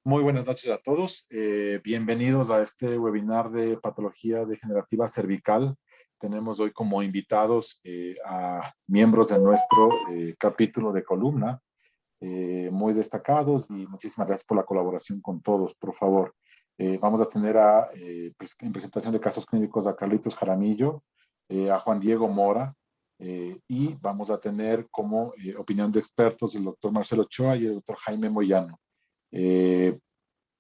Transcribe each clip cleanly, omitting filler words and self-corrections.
Muy buenas noches a todos. Bienvenidos a este webinar de patología degenerativa cervical. Tenemos hoy como invitados a miembros de nuestro capítulo de columna, muy destacados, y muchísimas gracias por la colaboración con todos, por favor. Vamos a tener en presentación de casos clínicos a Carlitos Jaramillo, a Juan Diego Mora, y vamos a tener como opinión de expertos el doctor Marcelo Ochoa y el doctor Jaime Moyano. Eh,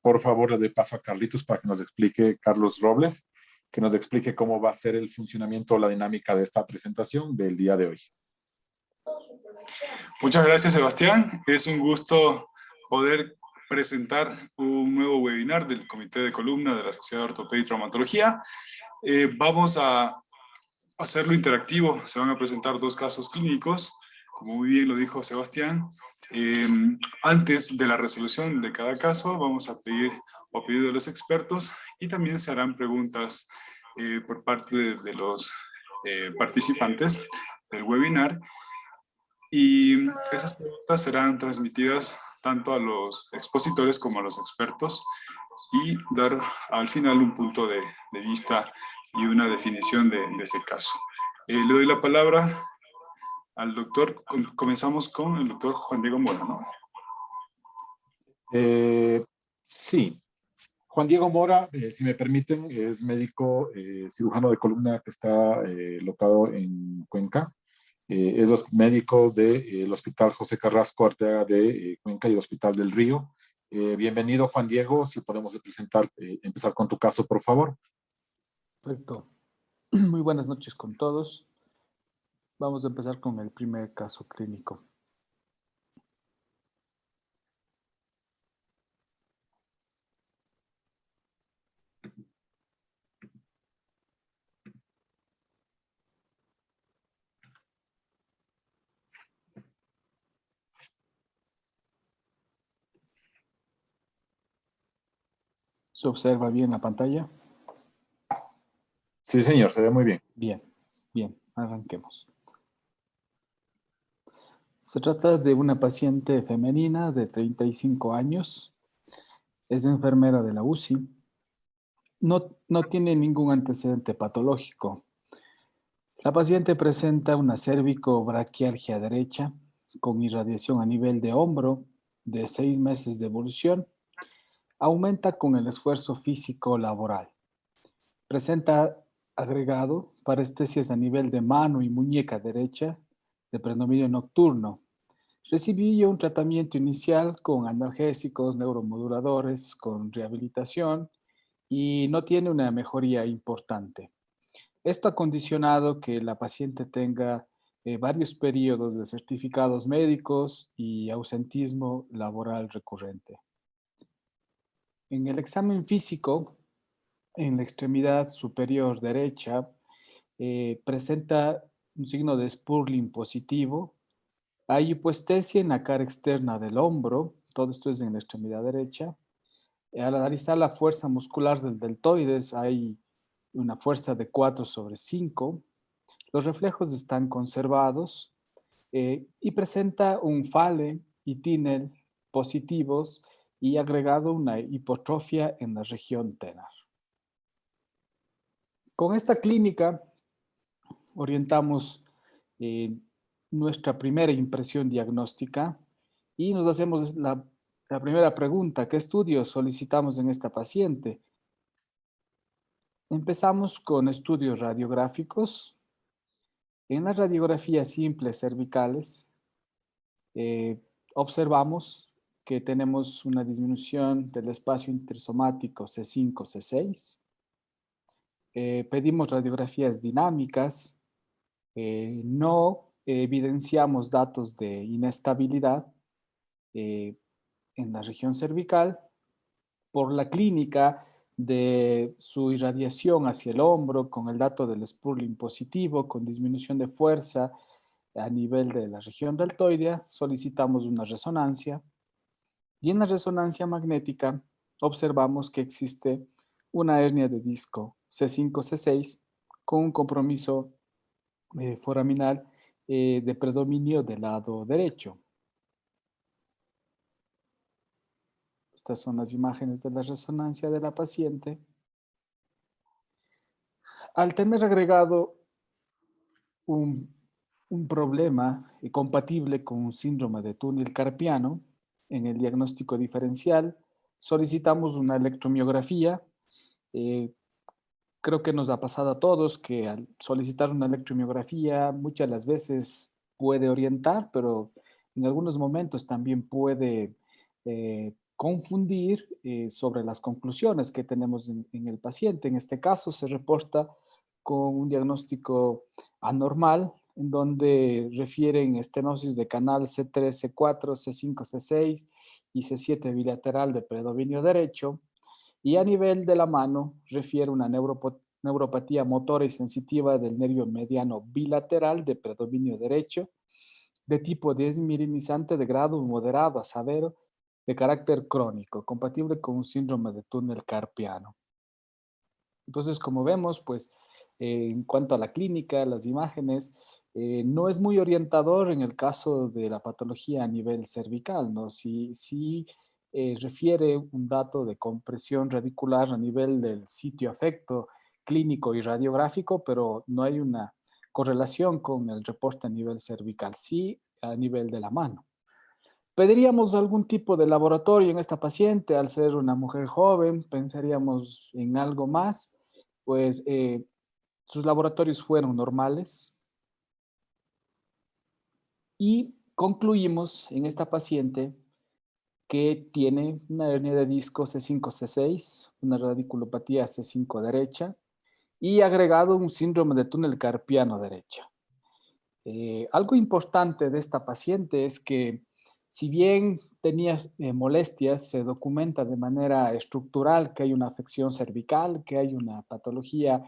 por favor, le doy paso a Carlitos para que nos explique, Carlos Robles, que nos explique cómo va a ser el funcionamiento o la dinámica de esta presentación del día de hoy. Muchas gracias, Sebastián. Es un gusto poder presentar un nuevo webinar del Comité de Columna de la Sociedad de Ortopedia y Traumatología. Vamos a hacerlo interactivo. Se van a presentar dos casos clínicos, como muy bien lo dijo Sebastián. Antes de la resolución de cada caso, vamos a pedir o pedido de los expertos, y también se harán preguntas por parte de los participantes del webinar. Y esas preguntas serán transmitidas tanto a los expositores como a los expertos, y dar al final un punto de vista y una definición de ese caso. Le doy la palabra al doctor. Comenzamos con el doctor Juan Diego Mora, ¿no? Sí. Juan Diego Mora, si me permiten, es médico cirujano de columna que está locado en Cuenca. Es médico del Hospital José Carrasco Arteaga de Cuenca y el Hospital del Río. Bienvenido, Juan Diego. Si podemos empezar con tu caso, por favor. Perfecto. Muy buenas noches con todos. Vamos a empezar con el primer caso clínico. ¿Se observa bien la pantalla? Sí, señor, se ve muy bien. Bien, arranquemos. Se trata de una paciente femenina de 35 años. Es enfermera de la UCI. No tiene ningún antecedente patológico. La paciente presenta una cervicobraquialgia derecha con irradiación a nivel de hombro de 6 meses de evolución. Aumenta con el esfuerzo físico laboral. Presenta agregado parestesias a nivel de mano y muñeca derecha de predominio nocturno. Recibió un tratamiento inicial con analgésicos, neuromoduladores, con rehabilitación, y no tiene una mejoría importante. Esto ha condicionado que la paciente tenga varios periodos de certificados médicos y ausentismo laboral recurrente. En el examen físico, en la extremidad superior derecha, presenta un signo de Spurling positivo. Hay hipoestesia en la cara externa del hombro. Todo esto es en la extremidad derecha. Al analizar la fuerza muscular del deltoides, hay una fuerza de 4/5. Los reflejos están conservados y presenta un Fale y Tinel positivos, y agregado una hipotrofia en la región tenar. Con esta clínica orientamos nuestra primera impresión diagnóstica y nos hacemos la primera pregunta: ¿qué estudios solicitamos en esta paciente? Empezamos con estudios radiográficos. En las radiografías simples cervicales observamos que tenemos una disminución del espacio intersomático C5, C6. Pedimos radiografías dinámicas. No evidenciamos datos de inestabilidad en la región cervical. Por la clínica de su irradiación hacia el hombro, con el dato del Spurling positivo, con disminución de fuerza a nivel de la región deltoidea, solicitamos una resonancia. Y en la resonancia magnética observamos que existe una hernia de disco C5-C6 con un compromiso foraminal de predominio del lado derecho. Estas son las imágenes de la resonancia de la paciente. Al tener agregado un problema compatible con un síndrome de túnel carpiano, en el diagnóstico diferencial solicitamos una electromiografía. Creo que nos ha pasado a todos que al solicitar una electromiografía muchas de las veces puede orientar, pero en algunos momentos también puede confundir sobre las conclusiones que tenemos en el paciente. En este caso se reporta con un diagnóstico anormal, en donde refieren estenosis de canal C3, C4, C5, C6 y C7 bilateral de predominio derecho. Y a nivel de la mano, refiere una neuropatía motora y sensitiva del nervio mediano bilateral de predominio derecho, de tipo desmirinizante de grado moderado a severo, de carácter crónico, compatible con un síndrome de túnel carpiano. Entonces, como vemos, pues, en cuanto a la clínica, las imágenes, no es muy orientador en el caso de la patología a nivel cervical, ¿no? Sí refiere un dato de compresión radicular a nivel del sitio afecto clínico y radiográfico, pero no hay una correlación con el reporte a nivel cervical, sí a nivel de la mano. Pediríamos algún tipo de laboratorio en esta paciente, al ser una mujer joven, pensaríamos en algo más, pues sus laboratorios fueron normales y concluimos en esta paciente que tiene una hernia de disco C5, C6, una radiculopatía C5 derecha y agregado un síndrome de túnel carpiano derecha. Algo importante de esta paciente es que si bien tenía molestias, se documenta de manera estructural que hay una afección cervical, que hay una patología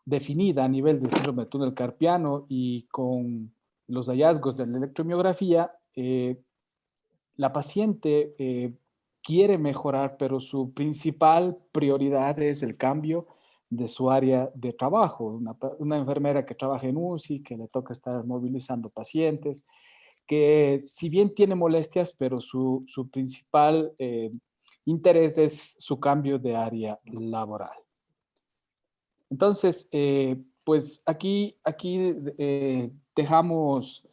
definida a nivel del síndrome de túnel carpiano, y con los hallazgos de la electromiografía, la paciente quiere mejorar, pero su principal prioridad es el cambio de su área de trabajo. Una enfermera que trabaja en UCI, que le toca estar movilizando pacientes, que si bien tiene molestias, pero su principal interés es su cambio de área laboral. Entonces, pues aquí dejamos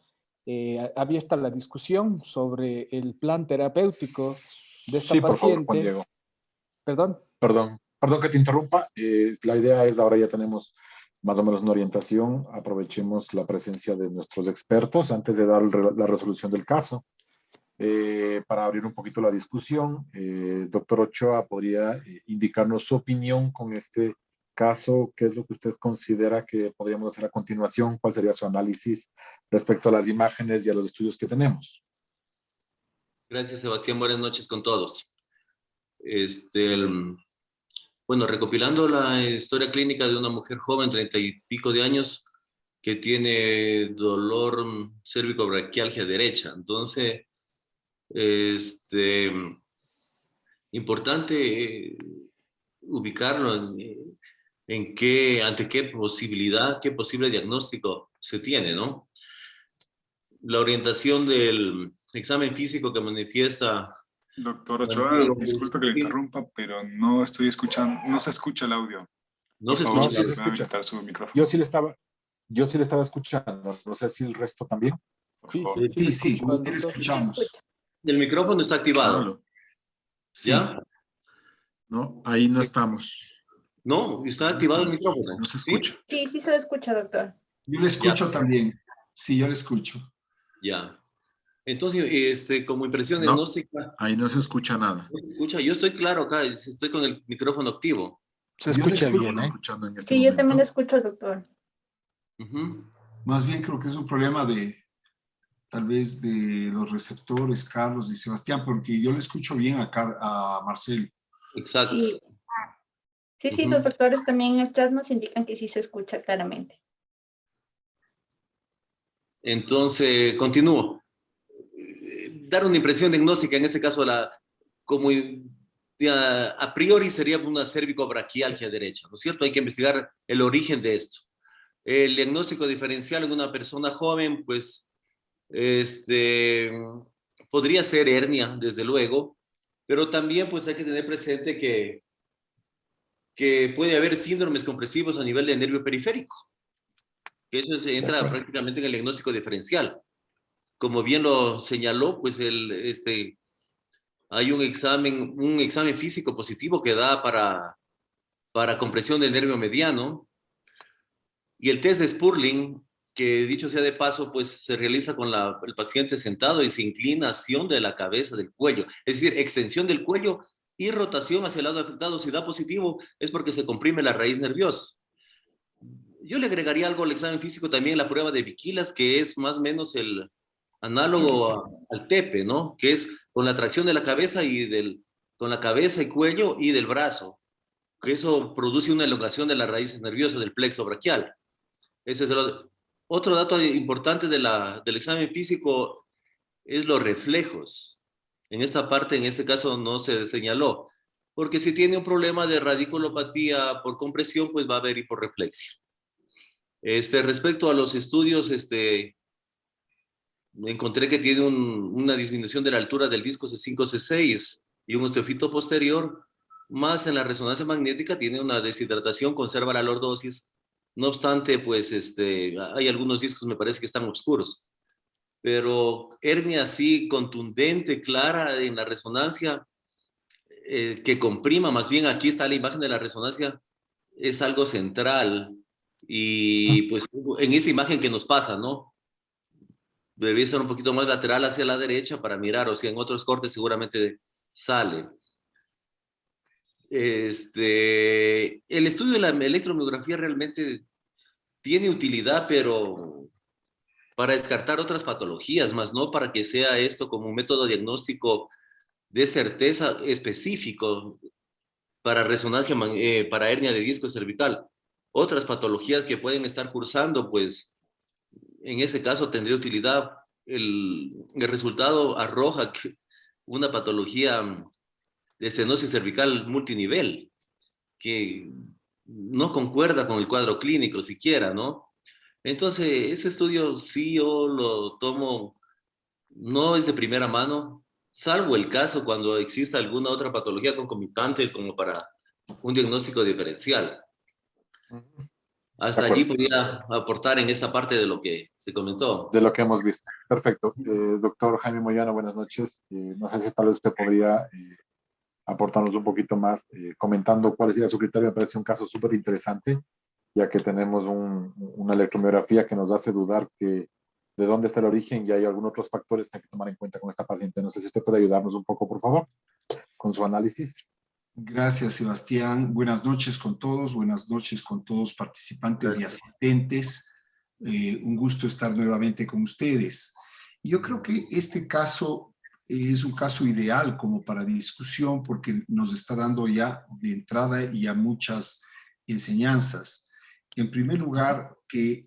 abierta la discusión sobre el plan terapéutico de esta Sí, por favor, Juan paciente. Diego. Perdón. Perdón que te interrumpa. La idea es, ahora ya tenemos más o menos una orientación, aprovechemos la presencia de nuestros expertos antes de dar la resolución del caso. Para abrir un poquito la discusión, doctor Ochoa, ¿podría indicarnos su opinión con este caso? ¿Qué es lo que usted considera que podríamos hacer a continuación? ¿Cuál sería su análisis respecto a las imágenes y a los estudios que tenemos? Gracias, Sebastián. Buenas noches con todos. Bueno, recopilando la historia clínica de una mujer joven, 30 y pico de años, que tiene dolor cérvico-braquialgia derecha. Entonces, importante ubicarlo ante qué posibilidad, qué posible diagnóstico se tiene, ¿no? La orientación del examen físico que manifiesta. Doctor Ochoa, disculpe que le interrumpa, pero no estoy escuchando, no se escucha el audio. No se No, escucha. sí se escucha. Su micrófono. Yo sí le estaba escuchando. No sé si el resto también. Sí, Sí, escucho al le doctor. escuchamos. El micrófono está activado. Claro. Sí. ¿Ya? No, ahí no estamos. No, está activado el micrófono. No se ¿Sí? escucha. Sí, sí se lo escucha, doctor. Yo le escucho Ya. también. Sí, yo le escucho. Ya. Entonces, como impresión No. diagnóstica, Ahí no se escucha nada. ¿no se escucha? Yo estoy claro acá, estoy con el micrófono activo. Se Yo le escucha escucho. bien, ¿eh? Escuchando en este Sí, yo también momento. lo escucho, doctor. Ujú. Más bien creo que es un problema tal vez de los receptores, Carlos y Sebastián, porque yo le escucho bien acá a Marcelo. Exacto. Sí, Ujú. los doctores también en el chat nos indican que sí se escucha claramente. Entonces, continúo. Dar una impresión diagnóstica, en este caso, como a priori sería una cérvico-braquialgia derecha, ¿no es cierto? Hay que investigar el origen de esto. El diagnóstico diferencial en una persona joven, pues, podría ser hernia, desde luego, pero también pues hay que tener presente que puede haber síndromes compresivos a nivel de nervio periférico, que eso entra prácticamente en el diagnóstico diferencial. Como bien lo señaló, pues hay un examen físico positivo que da para compresión del nervio mediano, y el test de Spurling, que dicho sea de paso, pues se realiza con el paciente sentado y sin inclinación de la cabeza del cuello, es decir, extensión del cuello y rotación hacia el lado afectado. Si da positivo es porque se comprime la raíz nerviosa. Yo le agregaría algo al examen físico también, la prueba de Viquilas, que es más o menos el análogo al TEPE, ¿no? Que es con la tracción de la cabeza con la cabeza y cuello y del brazo, que eso produce una elongación de las raíces nerviosas del plexo braquial. Ese es otro dato importante del examen físico, es los reflejos. En esta parte, en este caso, no se señaló, porque si tiene un problema de radiculopatía por compresión, pues va a haber hiporreflexia. Respecto a los estudios, encontré que tiene una disminución de la altura del disco C5, C6 y un osteofito posterior, más en la resonancia magnética tiene una deshidratación, conserva la lordosis. No obstante, pues hay algunos discos, me parece que están oscuros, pero hernia así contundente, clara en la resonancia, que comprima, más bien aquí está la imagen de la resonancia, es algo central. Y pues en esta imagen que nos pasa, ¿no? Debería ser un poquito más lateral hacia la derecha para mirar, o sea, en otros cortes seguramente sale. El estudio de la electromiografía realmente tiene utilidad, pero para descartar otras patologías, más no para que sea esto como un método diagnóstico de certeza específico para resonancia, para hernia de disco cervical. Otras patologías que pueden estar cursando, pues en ese caso tendría utilidad. El resultado arroja una patología de estenosis cervical multinivel que no concuerda con el cuadro clínico siquiera, ¿no? Entonces, ese estudio sí yo lo tomo, no es de primera mano, salvo el caso cuando exista alguna otra patología concomitante como para un diagnóstico diferencial. Hasta allí podría aportar en esta parte de lo que se comentó. De lo que hemos visto. Perfecto. Doctor Jaime Moyano, buenas noches. No sé si tal vez usted podría aportarnos un poquito más, comentando cuál sería su criterio. Me parece un caso súper interesante, ya que tenemos una electromiografía que nos hace dudar que de dónde está el origen y hay algunos otros factores que hay que tomar en cuenta con esta paciente. No sé si usted puede ayudarnos un poco, por favor, con su análisis. Gracias, Sebastián. Buenas noches con todos participantes y asistentes. Un gusto estar nuevamente con ustedes. Yo creo que este caso es un caso ideal como para discusión porque nos está dando ya de entrada ya muchas enseñanzas. En primer lugar, que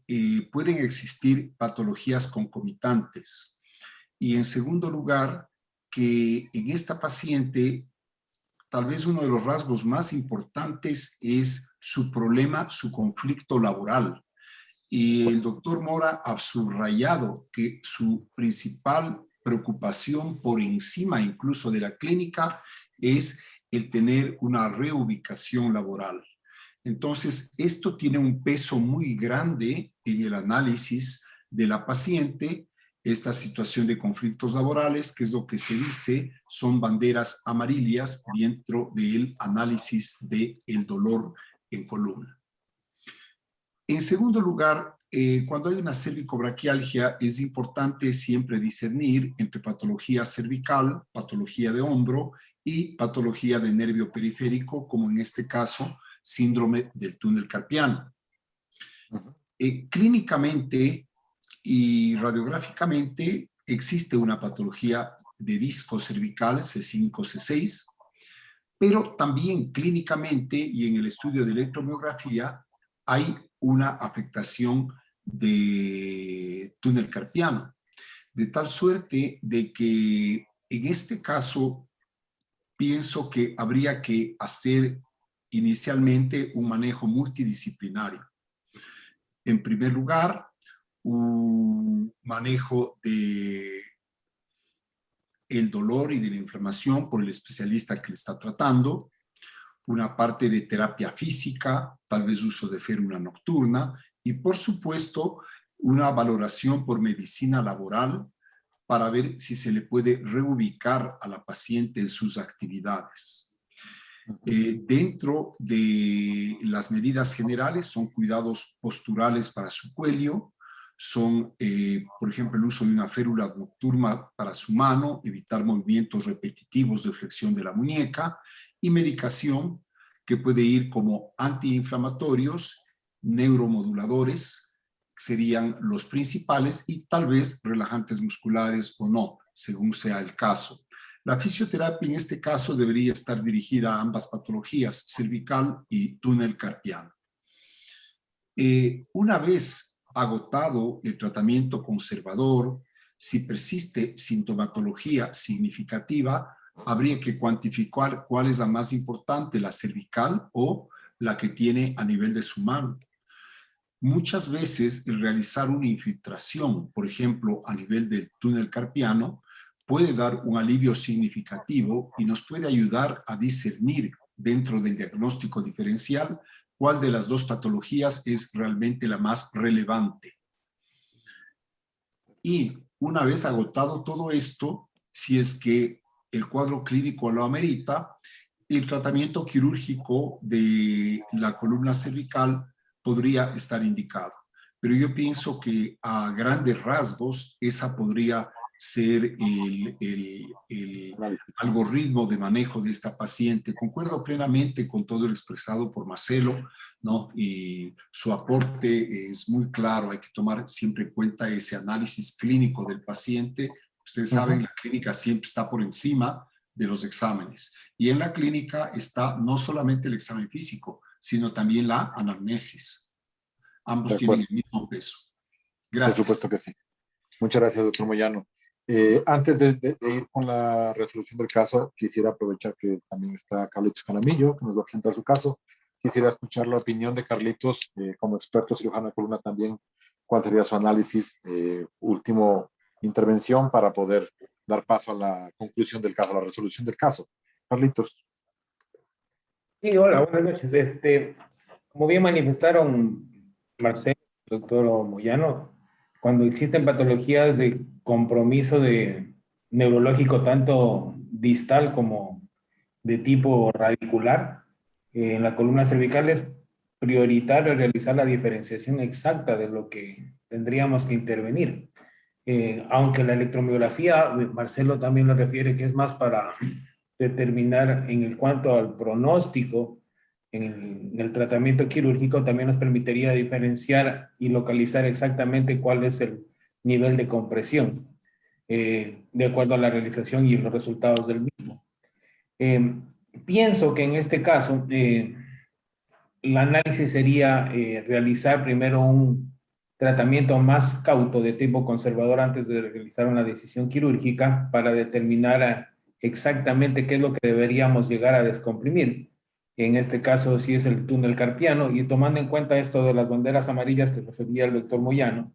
pueden existir patologías concomitantes. Y en segundo lugar, que en esta paciente tal vez uno de los rasgos más importantes es su problema, su conflicto laboral. Y el doctor Mora ha subrayado que su principal preocupación por encima incluso de la clínica es el tener una reubicación laboral. Entonces, esto tiene un peso muy grande en el análisis de la paciente. Esta situación de conflictos laborales, que es lo que se dice, son banderas amarillas dentro del análisis del dolor en columna. En segundo lugar, cuando hay una cervicobraquialgia, es importante siempre discernir entre patología cervical, patología de hombro y patología de nervio periférico, como en este caso, síndrome del túnel carpiano. Clínicamente y radiográficamente existe una patología de disco cervical C5, C6, pero también clínicamente y en el estudio de electromiografía hay una afectación de túnel carpiano, de tal suerte de que en este caso pienso que habría que hacer inicialmente un manejo multidisciplinario. En primer lugar, un manejo de el dolor y de la inflamación por el especialista que le está tratando, una parte de terapia física, tal vez uso de férula nocturna, y por supuesto una valoración por medicina laboral para ver si se le puede reubicar a la paciente en sus actividades. Dentro de las medidas generales son cuidados posturales para su cuello, son, por ejemplo, el uso de una férula nocturna para su mano, evitar movimientos repetitivos de flexión de la muñeca y medicación que puede ir como antiinflamatorios, neuromoduladores, serían los principales y tal vez relajantes musculares o no, según sea el caso. La fisioterapia en este caso debería estar dirigida a ambas patologías, cervical y túnel carpiano. Una vez agotado el tratamiento conservador, si persiste sintomatología significativa, habría que cuantificar cuál es la más importante, la cervical o la que tiene a nivel de su mano. Muchas veces el realizar una infiltración, por ejemplo, a nivel del túnel carpiano, puede dar un alivio significativo y nos puede ayudar a discernir dentro del diagnóstico diferencial cuál de las dos patologías es realmente la más relevante. Y una vez agotado todo esto, si es que el cuadro clínico lo amerita, el tratamiento quirúrgico de la columna cervical podría estar indicado. Pero yo pienso que a grandes rasgos esa podría ser el algoritmo de manejo de esta paciente. Concuerdo plenamente con todo lo expresado por Marcelo, ¿no? Y su aporte es muy claro, hay que tomar siempre en cuenta ese análisis clínico del paciente. Ustedes saben, la clínica siempre está por encima de los exámenes. Y en la clínica está no solamente el examen físico, sino también la anamnesis. Ambos tienen el mismo peso. Gracias. Por supuesto que sí. Muchas gracias, doctor Moyano. Antes de ir con la resolución del caso, quisiera aprovechar que también está Carlitos Calamillo, que nos va a presentar su caso. Quisiera escuchar la opinión de Carlitos, como experto cirujano de columna también, cuál sería su análisis, último intervención para poder dar paso a la conclusión del caso, a la resolución del caso. Carlitos. Sí, hola, buenas noches. Como bien manifestaron Marcelo, doctor Moyano, cuando existen patologías de compromiso neurológico tanto distal como de tipo radicular, en la columna cervical es prioritario realizar la diferenciación exacta de lo que tendríamos que intervenir. Aunque la electromiografía, Marcelo también lo refiere que es más para determinar en cuanto al pronóstico, en el tratamiento quirúrgico también nos permitiría diferenciar y localizar exactamente cuál es el nivel de compresión de acuerdo a la realización y los resultados del mismo. Pienso que en este caso el análisis sería realizar primero un tratamiento más cauto de tipo conservador antes de realizar una decisión quirúrgica para determinar exactamente qué es lo que deberíamos llegar a descomprimir. En este caso, si es el túnel carpiano, y tomando en cuenta esto de las banderas amarillas que refería el doctor Moyano,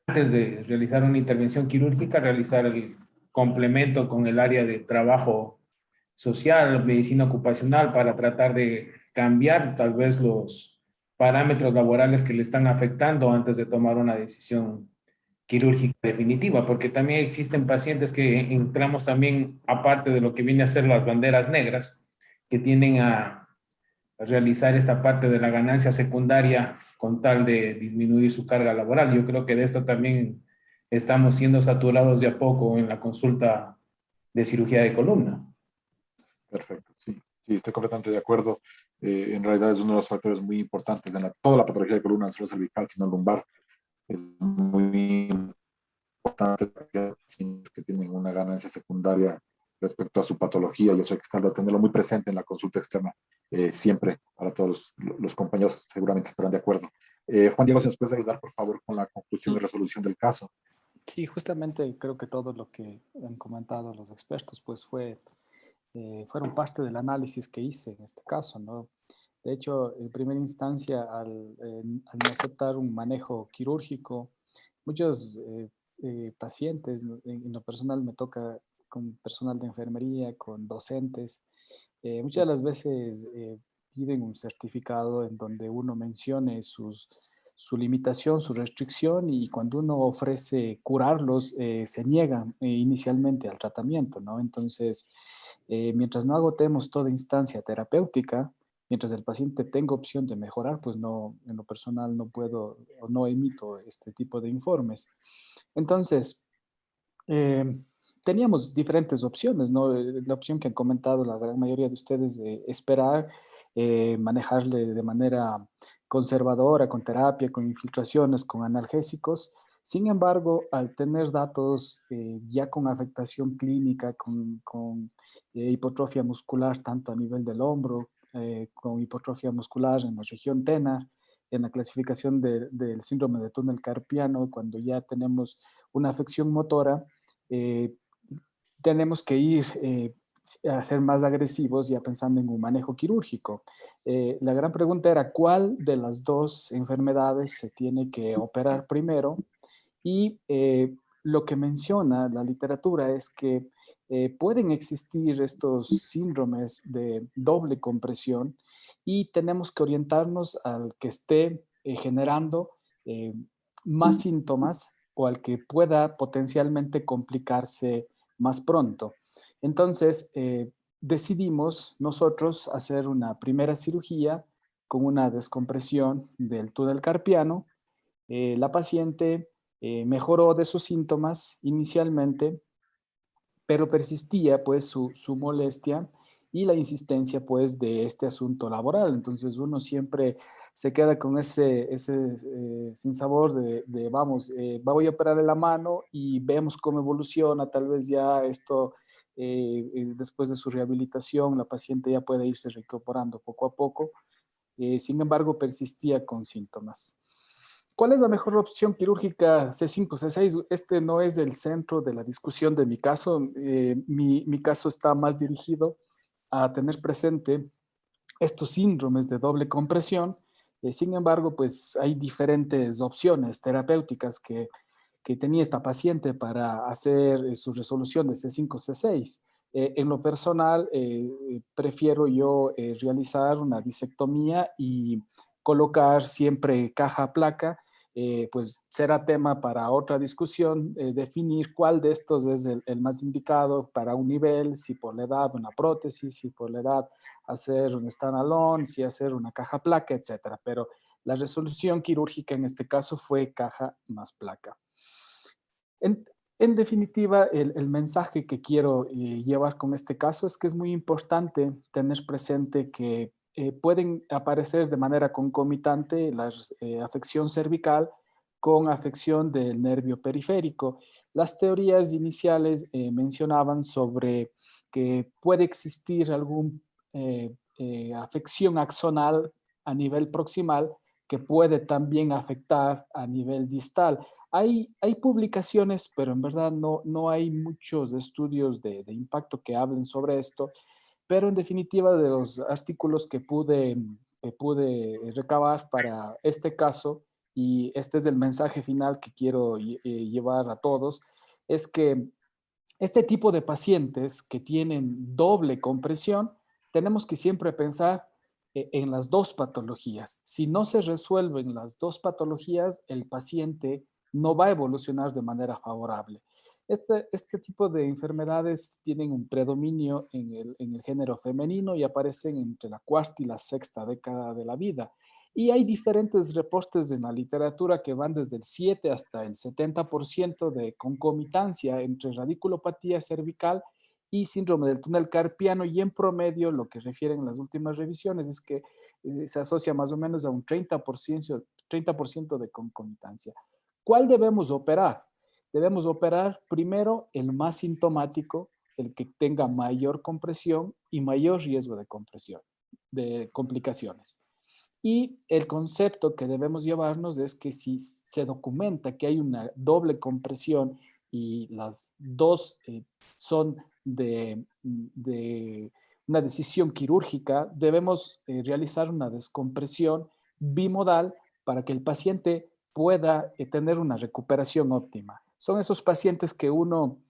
antes de realizar una intervención quirúrgica, realizar el complemento con el área de trabajo social, medicina ocupacional, para tratar de cambiar tal vez los parámetros laborales que le están afectando antes de tomar una decisión quirúrgica definitiva, porque también existen pacientes que entramos también, aparte de lo que viene a ser las banderas negras, que tienden a realizar esta parte de la ganancia secundaria con tal de disminuir su carga laboral. Yo creo que de esto también estamos siendo saturados de a poco en la consulta de cirugía de columna. Perfecto, sí, sí, estoy completamente de acuerdo. En realidad es uno de los factores muy importantes en toda la patología de columna, no solo cervical, sino lumbar. Es muy importante para pacientes que tienen una ganancia secundaria respecto a su patología, y eso hay que tenerlo muy presente en la consulta externa, siempre, para todos los compañeros seguramente estarán de acuerdo. Juan Diego, si nos puedes ayudar, por favor, con la conclusión y resolución del caso. Sí, justamente creo que todo lo que han comentado los expertos, pues fueron parte del análisis que hice en este caso, ¿no? De hecho, en primera instancia, al no aceptar un manejo quirúrgico, muchos pacientes, ¿no? En lo personal me toca con personal de enfermería, con docentes. Muchas de las veces piden un certificado en donde uno mencione su limitación, su restricción, y cuando uno ofrece curarlos, se niegan inicialmente al tratamiento, ¿no? Entonces, mientras no agotemos toda instancia terapéutica, mientras el paciente tenga opción de mejorar, pues no, en lo personal no puedo o no emito este tipo de informes. Entonces, eh, teníamos diferentes opciones, ¿no? La opción que han comentado la gran mayoría de ustedes de esperar, manejarle de manera conservadora, con terapia, con infiltraciones, con analgésicos. Sin embargo, al tener datos ya con afectación clínica, con hipotrofia muscular tanto a nivel del hombro, con hipotrofia muscular en la región tenar, en la clasificación del síndrome de túnel carpiano, cuando ya tenemos una afección motora, eh, tenemos que ir a ser más agresivos ya pensando en un manejo quirúrgico. La gran pregunta era, ¿cuál de las dos enfermedades se tiene que operar primero? Y lo que menciona la literatura es que pueden existir estos síndromes de doble compresión y tenemos que orientarnos al que esté generando eh, más síntomas o al que pueda potencialmente complicarse más pronto. Entonces, decidimos nosotros hacer una primera cirugía con una descompresión del túnel carpiano. La paciente mejoró de sus síntomas inicialmente, pero persistía pues su molestia y la insistencia pues de este asunto laboral. Entonces uno siempre se queda con ese sinsabor vamos, voy a operar la mano y vemos cómo evoluciona, tal vez ya esto, después de su rehabilitación, la paciente ya puede irse recuperando poco a poco. Sin embargo, persistía con síntomas. ¿Cuál es la mejor opción quirúrgica C5, C6? Este no es el centro de la discusión de mi caso. Mi caso está más dirigido a tener presente estos síndromes de doble compresión. Sin embargo, pues hay diferentes opciones terapéuticas que tenía esta paciente para hacer su resolución de C5, C6. En lo personal, prefiero yo realizar una disectomía y colocar siempre caja placa. Pues será tema para otra discusión, definir cuál de estos es el más indicado para un nivel, si por la edad una prótesis, si por la edad hacer un standalone, si hacer una caja placa, etcétera. Pero la resolución quirúrgica en este caso fue caja más placa. En definitiva, el mensaje que quiero llevar con este caso es que es muy importante tener presente que pueden aparecer de manera concomitante la afección cervical con afección del nervio periférico. Las teorías iniciales mencionaban sobre que puede existir alguna afección axonal a nivel proximal que puede también afectar a nivel distal. Hay publicaciones, pero en verdad no hay muchos estudios de impacto que hablen sobre esto, pero en definitiva de los artículos que pude recabar para este caso, y este es el mensaje final que quiero llevar a todos, es que este tipo de pacientes que tienen doble compresión, tenemos que siempre pensar en las dos patologías. Si no se resuelven las dos patologías, el paciente no va a evolucionar de manera favorable. Este tipo de enfermedades tienen un predominio en el género femenino y aparecen entre la cuarta y la sexta década de la vida. Y hay diferentes reportes en la literatura que van desde el 7 hasta el 70% de concomitancia entre radiculopatía cervical y síndrome del túnel carpiano, y en promedio lo que refieren las últimas revisiones es que se asocia más o menos a un 30% de concomitancia. ¿Cuál debemos operar? Debemos operar primero el más sintomático, el que tenga mayor compresión y mayor riesgo de compresión, de complicaciones. Y el concepto que debemos llevarnos es que si se documenta que hay una doble compresión y las dos son de una decisión quirúrgica, debemos realizar una descompresión bimodal para que el paciente pueda tener una recuperación óptima. Son esos pacientes que uno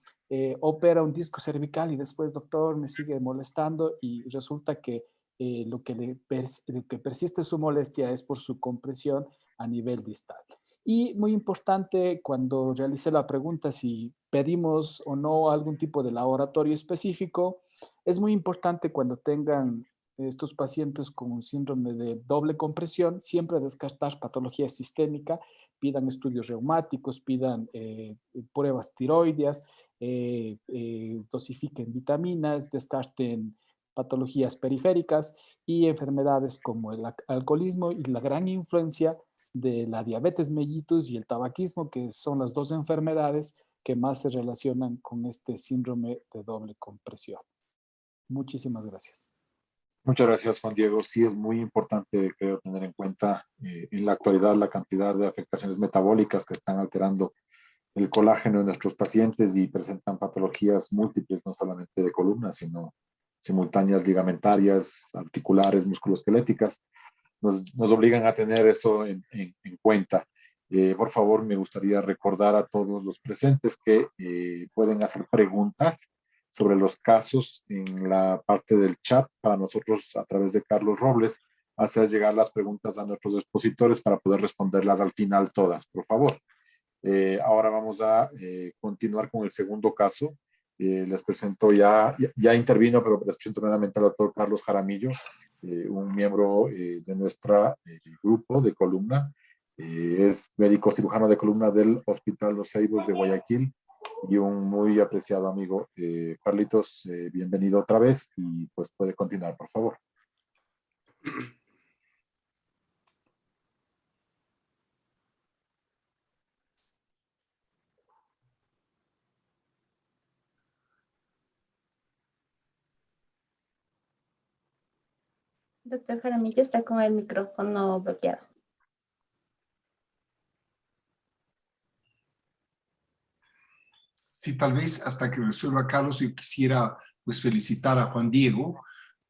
opera un disco cervical y después, doctor, me sigue molestando y resulta que lo que persiste su molestia es por su compresión a nivel distal. Y muy importante, cuando realicé la pregunta si pedimos o no algún tipo de laboratorio específico, es muy importante cuando tengan estos pacientes con un síndrome de doble compresión, siempre descartar patología sistémica, pidan estudios reumáticos, pidan pruebas tiroideas, dosifiquen vitaminas, descarten patologías periféricas y enfermedades como el alcoholismo y la gran influencia de la diabetes mellitus y el tabaquismo, que son las dos enfermedades que más se relacionan con este síndrome de doble compresión. Muchísimas gracias. Muchas gracias, Juan Diego. Sí, es muy importante, creo, tener en cuenta en la actualidad la cantidad de afectaciones metabólicas que están alterando el colágeno en nuestros pacientes y presentan patologías múltiples, no solamente de columna, sino simultáneas ligamentarias, articulares, musculoesqueléticas. Nos obligan a tener eso en cuenta. Por favor, me gustaría recordar a todos los presentes que pueden hacer preguntas sobre los casos en la parte del chat para nosotros, a través de Carlos Robles, hacer llegar las preguntas a nuestros expositores para poder responderlas al final todas, por favor. Ahora vamos a continuar con el segundo caso. Les presento, ya intervino, pero les presento nuevamente al doctor Carlos Jaramillo, un miembro de nuestro grupo de columna. Es médico cirujano de columna del Hospital Los Ceibos de Guayaquil y un muy apreciado amigo. Carlitos, bienvenido otra vez y pues puede continuar, por favor. Doctor Jaramillo está con el micrófono bloqueado. Sí, tal vez hasta que resuelva Carlos, yo quisiera pues felicitar a Juan Diego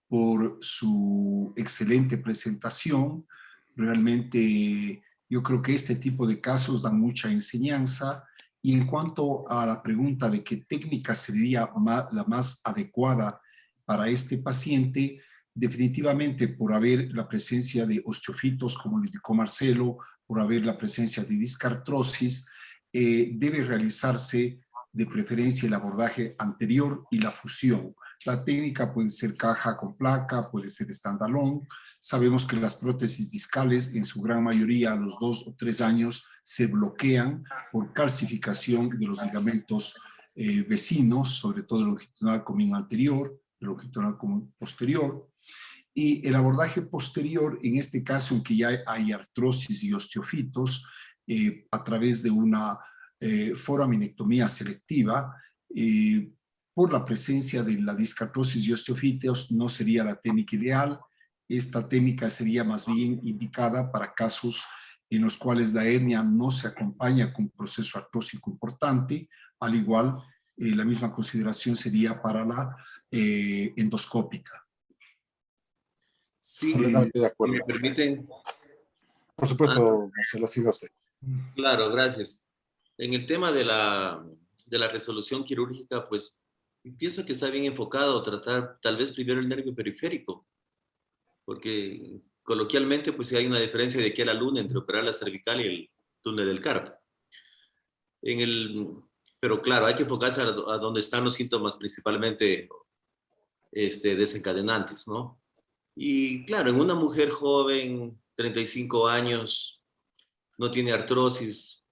por su excelente presentación. Realmente yo creo que este tipo de casos dan mucha enseñanza. Y en cuanto a la pregunta de qué técnica sería la más adecuada para este paciente, definitivamente por haber la presencia de osteofitos, como lo indicó Marcelo, por haber la presencia de discartrosis, debe realizarse de preferencia el abordaje anterior y la fusión. La técnica puede ser caja con placa, puede ser standalone. Sabemos que las prótesis discales en su gran mayoría a los 2 o 3 años se bloquean por calcificación de los ligamentos vecinos, sobre todo el longitudinal común anterior, el longitudinal común posterior. Y el abordaje posterior, en este caso en que ya hay artrosis y osteofitos, a través de una foraminectomía selectiva, por la presencia de la discartrosis y osteofitos no sería la técnica ideal. Esta técnica sería más bien indicada para casos en los cuales la hernia no se acompaña con un proceso artrósico importante, al igual la misma consideración sería para la endoscópica. Sí, Completamente de acuerdo. ¿me permiten? Por supuesto, Marcelo, sí lo sé. Claro, gracias. En el tema de la resolución quirúrgica, pues pienso que está bien enfocado tratar tal vez primero el nervio periférico, porque coloquialmente pues hay una diferencia de aquí a la luna entre operar la cervical y el túnel del carpo. Pero claro, hay que enfocarse a donde están los síntomas principalmente desencadenantes, ¿no? Y claro, en una mujer joven, 35 años, no tiene artrosis,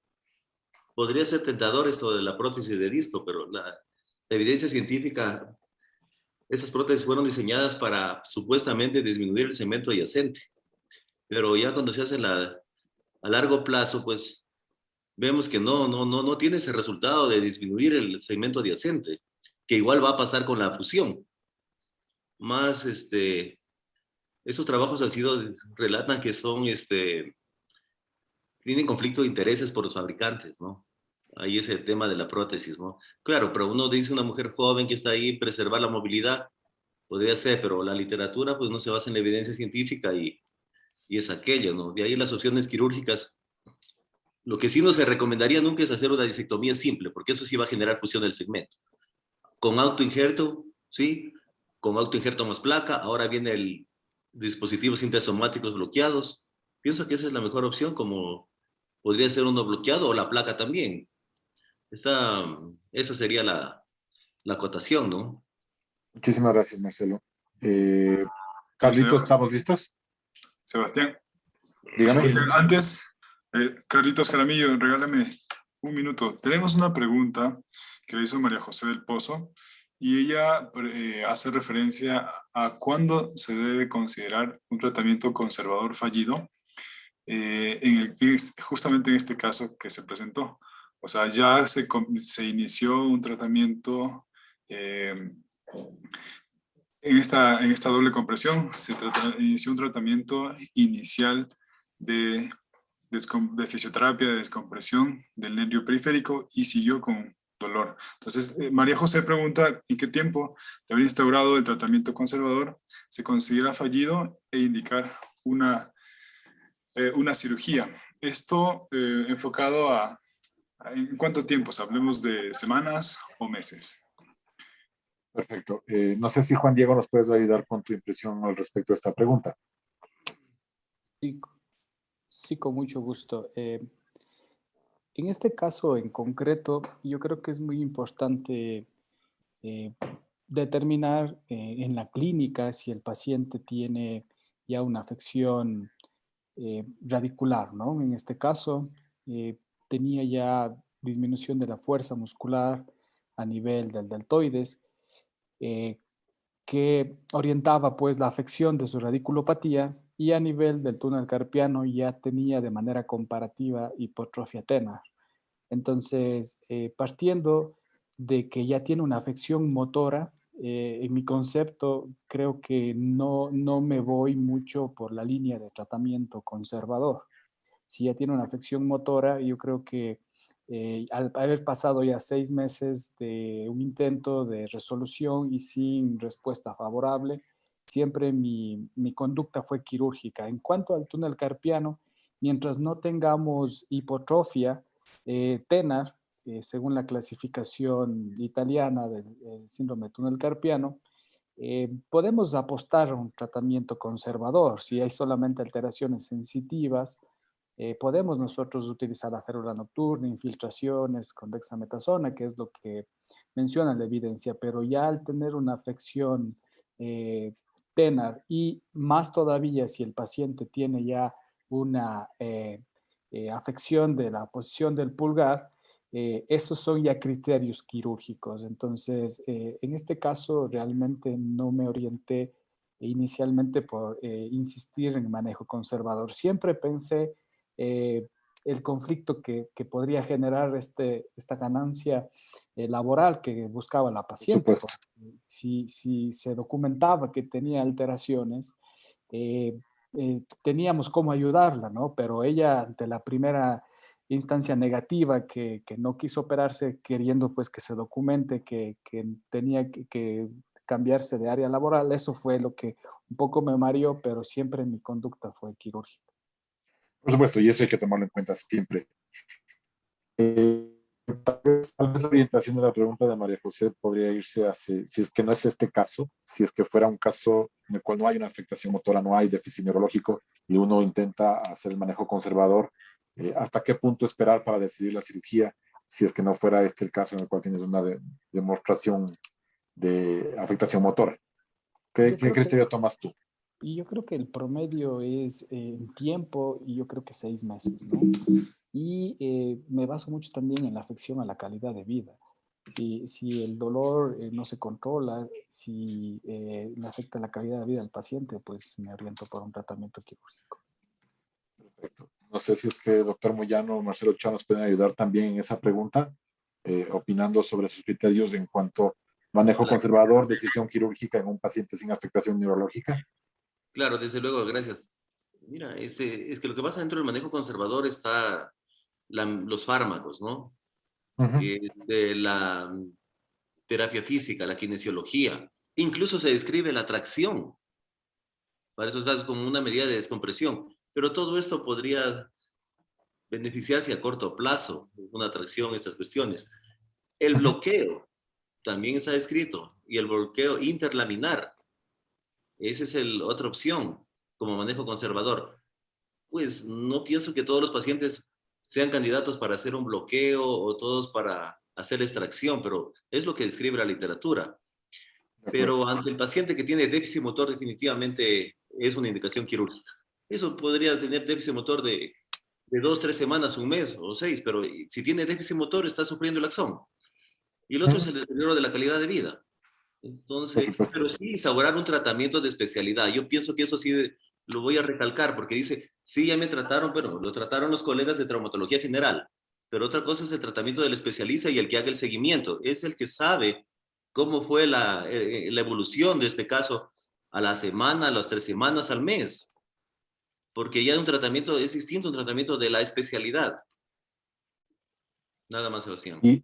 podría ser tentador esto de la prótesis de disco, pero la evidencia científica, esas prótesis fueron diseñadas para supuestamente disminuir el segmento adyacente, pero ya cuando se hace a largo plazo, pues vemos que no tiene ese resultado de disminuir el segmento adyacente, que igual va a pasar con la fusión. Más, esos trabajos relatan que tienen conflicto de intereses por los fabricantes, ¿no? Ahí es el tema de la prótesis, ¿no? Claro, pero uno dice una mujer joven que está ahí, preservar la movilidad, podría ser, pero la literatura pues no se basa en la evidencia científica y es aquello, ¿no? De ahí las opciones quirúrgicas Lo que sí no se recomendaría nunca es hacer una disectomía simple, porque eso sí va a generar fusión del segmento. Con autoinjerto, ¿sí? Con autoinjerto más placa, ahora viene el dispositivo sintesomáticos bloqueados. Pienso que esa es la mejor opción, como podría ser uno bloqueado o la placa también. Esa sería la acotación, ¿no? Muchísimas gracias, Marcelo. Carlitos, Gracias, ¿estamos listos? Sebastián. Dígame. Sebastián, antes, Carlitos Jaramillo, regálame un minuto. Tenemos una pregunta que le hizo María José del Pozo y ella hace referencia a cuándo se debe considerar un tratamiento conservador fallido justamente en este caso que se presentó. O sea, ya se inició un tratamiento en esta doble compresión, inició un tratamiento inicial de fisioterapia de descompresión del nervio periférico y siguió con dolor. Entonces, María José pregunta, ¿en qué tiempo de haber instaurado el tratamiento conservador se considera fallido e indicar una cirugía? Esto enfocado ¿en cuánto tiempo? ¿Hablemos de semanas o meses? Perfecto. No sé si Juan Diego nos puedes ayudar con tu impresión al respecto de esta pregunta. Sí, con mucho gusto. En este caso en concreto, yo creo que es muy importante determinar en la clínica si el paciente tiene ya una afección radicular, ¿no? En este caso, tenía ya disminución de la fuerza muscular a nivel del deltoides, que orientaba pues la afección de su radiculopatía, y a nivel del túnel carpiano ya tenía de manera comparativa hipotrofia tenar. Entonces, partiendo de que ya tiene una afección motora, en mi concepto creo que no me voy mucho por la línea de tratamiento conservador. Si ya tiene una afección motora, yo creo que al haber pasado ya 6 meses de un intento de resolución y sin respuesta favorable, siempre mi conducta fue quirúrgica. En cuanto al túnel carpiano, mientras no tengamos hipotrofia, tenar, según la clasificación italiana del síndrome de túnel carpiano, podemos apostar a un tratamiento conservador. Si hay solamente alteraciones sensitivas, podemos nosotros utilizar la férula nocturna, infiltraciones con dexametasona, que es lo que menciona la evidencia, pero ya al tener una afección tenar, y más todavía si el paciente tiene ya una afección de la posición del pulgar, esos son ya criterios quirúrgicos. Entonces, en este caso realmente no me orienté inicialmente por insistir en manejo conservador. Siempre pensé el conflicto que podría generar esta ganancia laboral que buscaba la paciente. Si se documentaba que tenía alteraciones, teníamos cómo ayudarla, ¿no? Pero ella, ante la primera instancia negativa, que no quiso operarse, queriendo pues que se documente que tenía que cambiarse de área laboral, eso fue lo que un poco me mareó, pero siempre mi conducta fue quirúrgica. Por supuesto, y eso hay que tomarlo en cuenta siempre. Tal vez la orientación de la pregunta de María José podría irse hacia, si es que no es este caso, si es que fuera un caso en el cual no hay una afectación motora, no hay déficit neurológico y uno intenta hacer el manejo conservador, ¿hasta qué punto esperar para decidir la cirugía si es que no fuera este el caso en el cual tienes una demostración de afectación motora? ¿Qué criterio tomas tú? Y yo creo que el promedio es en tiempo, y yo creo que 6 meses, ¿no? Y me baso mucho también en la afección a la calidad de vida. Si el dolor no se controla, si le afecta la calidad de vida al paciente, pues me oriento por un tratamiento quirúrgico. Perfecto. No sé si es que el doctor Moyano o Marcelo Chá nos pueden ayudar también en esa pregunta, opinando sobre sus criterios en cuanto a manejo conservador, decisión quirúrgica en un paciente sin afectación neurológica. Claro, desde luego, gracias. Mira, es que lo que pasa dentro del manejo conservador está los fármacos, ¿no? La terapia física, la kinesiología. Incluso se describe la tracción para esos casos como una medida de descompresión. Pero todo esto podría beneficiarse a corto plazo, una tracción, estas cuestiones. El bloqueo también está descrito, y el bloqueo interlaminar, esa es la otra opción como manejo conservador. Pues no pienso que todos los pacientes sean candidatos para hacer un bloqueo o todos para hacer extracción, pero es lo que describe la literatura. Pero ante el paciente que tiene déficit motor, definitivamente es una indicación quirúrgica. Eso podría tener déficit motor de 2, 3 semanas, un mes o 6, pero si tiene déficit motor está sufriendo el axón. Y el otro es el deterioro de la calidad de vida. Entonces, pero sí instaurar un tratamiento de especialidad. Yo pienso que eso sí lo voy a recalcar, porque dice, sí, ya me trataron, pero lo trataron los colegas de traumatología general. Pero otra cosa es el tratamiento del especialista y el que haga el seguimiento. Es el que sabe cómo fue la evolución de este caso a la semana, a las 3 semanas, al mes. Porque ya un tratamiento es distinto, un tratamiento de la especialidad. Nada más, Sebastián. Y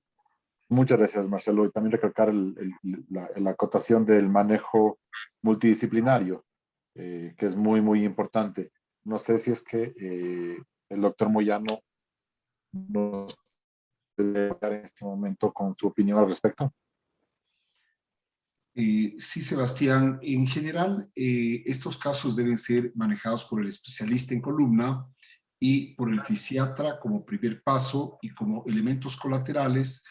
muchas gracias, Marcelo. Y también recalcar la acotación del manejo multidisciplinario, que es muy, muy importante. No sé si es que el doctor Moyano nos puede dar en este momento con su opinión al respecto. Sí, Sebastián. En general, estos casos deben ser manejados por el especialista en columna y por el fisiatra como primer paso y como elementos colaterales,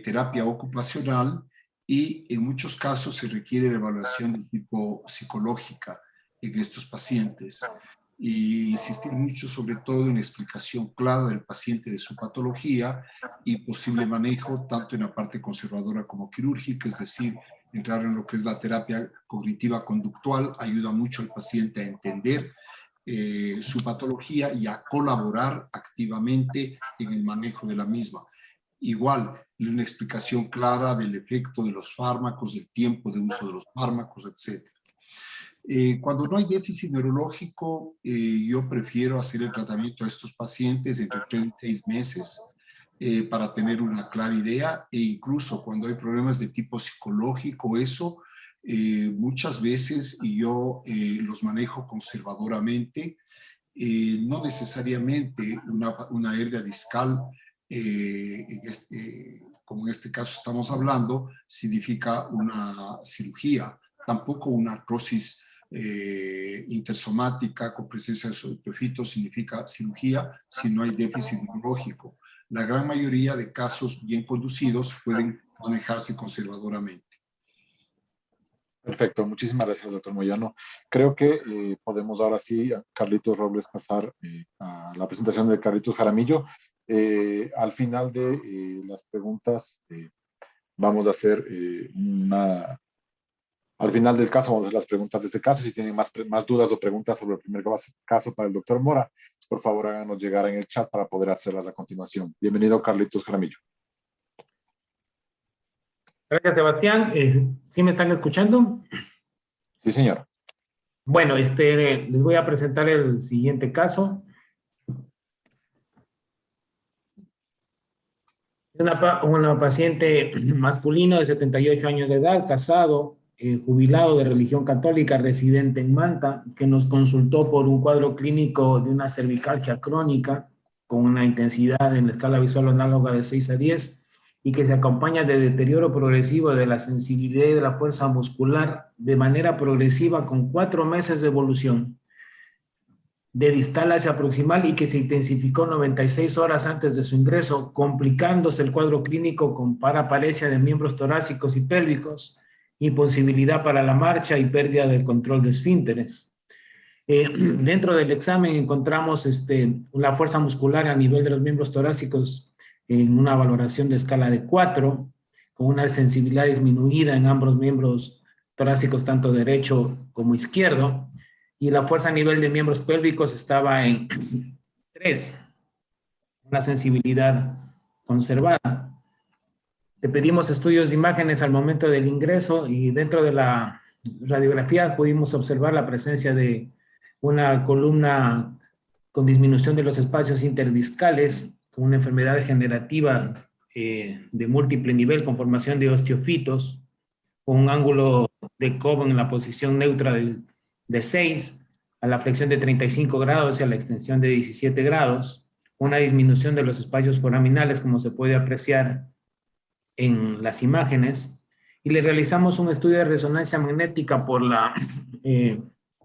terapia ocupacional, y en muchos casos se requiere la evaluación de tipo psicológica en estos pacientes. Y insistir mucho sobre todo en la explicación clara del paciente de su patología y posible manejo tanto en la parte conservadora como quirúrgica, es decir, entrar en lo que es la terapia cognitiva conductual ayuda mucho al paciente a entender su patología y a colaborar activamente en el manejo de la misma. Igual, una explicación clara del efecto de los fármacos, del tiempo de uso de los fármacos, etc. Cuando no hay déficit neurológico, yo prefiero hacer el tratamiento a estos pacientes entre 3 y 6 meses para tener una clara idea, e incluso cuando hay problemas de tipo psicológico, eso muchas veces yo los manejo conservadoramente, no necesariamente una hernia discal, como en este caso estamos hablando, significa una cirugía, tampoco una artrosis intersomática con presencia de sudopefitos significa cirugía si no hay déficit neurológico. La gran mayoría de casos bien conducidos pueden manejarse conservadoramente. Perfecto, muchísimas gracias, doctor Moyano. Creo que podemos ahora sí, a Carlitos Robles, pasar a la presentación de Carlitos Jaramillo. Al final de las preguntas vamos a hacer al final del caso vamos a hacer las preguntas de este caso. Si tienen más dudas o preguntas sobre el primer caso para el doctor Mora, por favor háganos llegar en el chat para poder hacerlas a continuación. Bienvenido, Carlitos Jaramillo. Gracias, Sebastián. ¿Sí me están escuchando? Sí, señor. Bueno, les voy a presentar el siguiente caso. Una paciente masculino de 78 años de edad, casado, jubilado de religión católica, residente en Manta, que nos consultó por un cuadro clínico de una cervicalgia crónica con una intensidad en la escala visual análoga de 6 a 10 y que se acompaña de deterioro progresivo de la sensibilidad y de la fuerza muscular de manera progresiva con 4 meses de evolución de distal hacia proximal y que se intensificó 96 horas antes de su ingreso, complicándose el cuadro clínico con paraparesia de miembros torácicos y pélvicos, imposibilidad para la marcha y pérdida del control de esfínteres. Dentro del examen encontramos la fuerza muscular a nivel de los miembros torácicos en una valoración de escala de 4, con una sensibilidad disminuida en ambos miembros torácicos, tanto derecho como izquierdo, y la fuerza a nivel de miembros pélvicos estaba en 3, una sensibilidad conservada. Le pedimos estudios de imágenes al momento del ingreso y dentro de la radiografía pudimos observar la presencia de una columna con disminución de los espacios interdiscales, con una enfermedad degenerativa de múltiple nivel con formación de osteofitos, con un ángulo de Cobb en la posición neutra de 6, a la flexión de 35 grados y a la extensión de 17 grados, una disminución de los espacios foraminales, como se puede apreciar en las imágenes, y le realizamos un estudio de resonancia magnética por la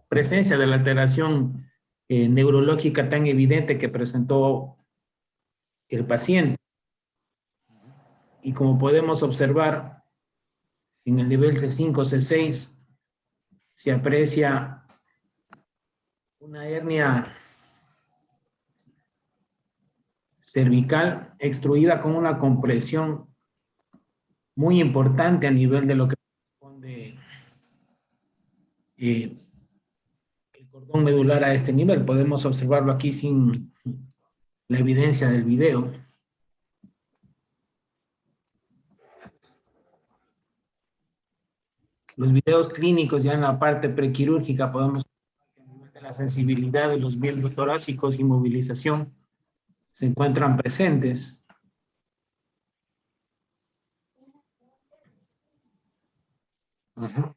presencia de la alteración neurológica tan evidente que presentó el paciente. Y como podemos observar, en el nivel C5, C6, se aprecia una hernia cervical extruida con una compresión muy importante a nivel de lo que corresponde el cordón medular a este nivel. Podemos observarlo aquí sin la evidencia del video. Los videos clínicos ya en la parte prequirúrgica podemos ver la sensibilidad de los miembros torácicos y movilización se encuentran presentes. Ujú.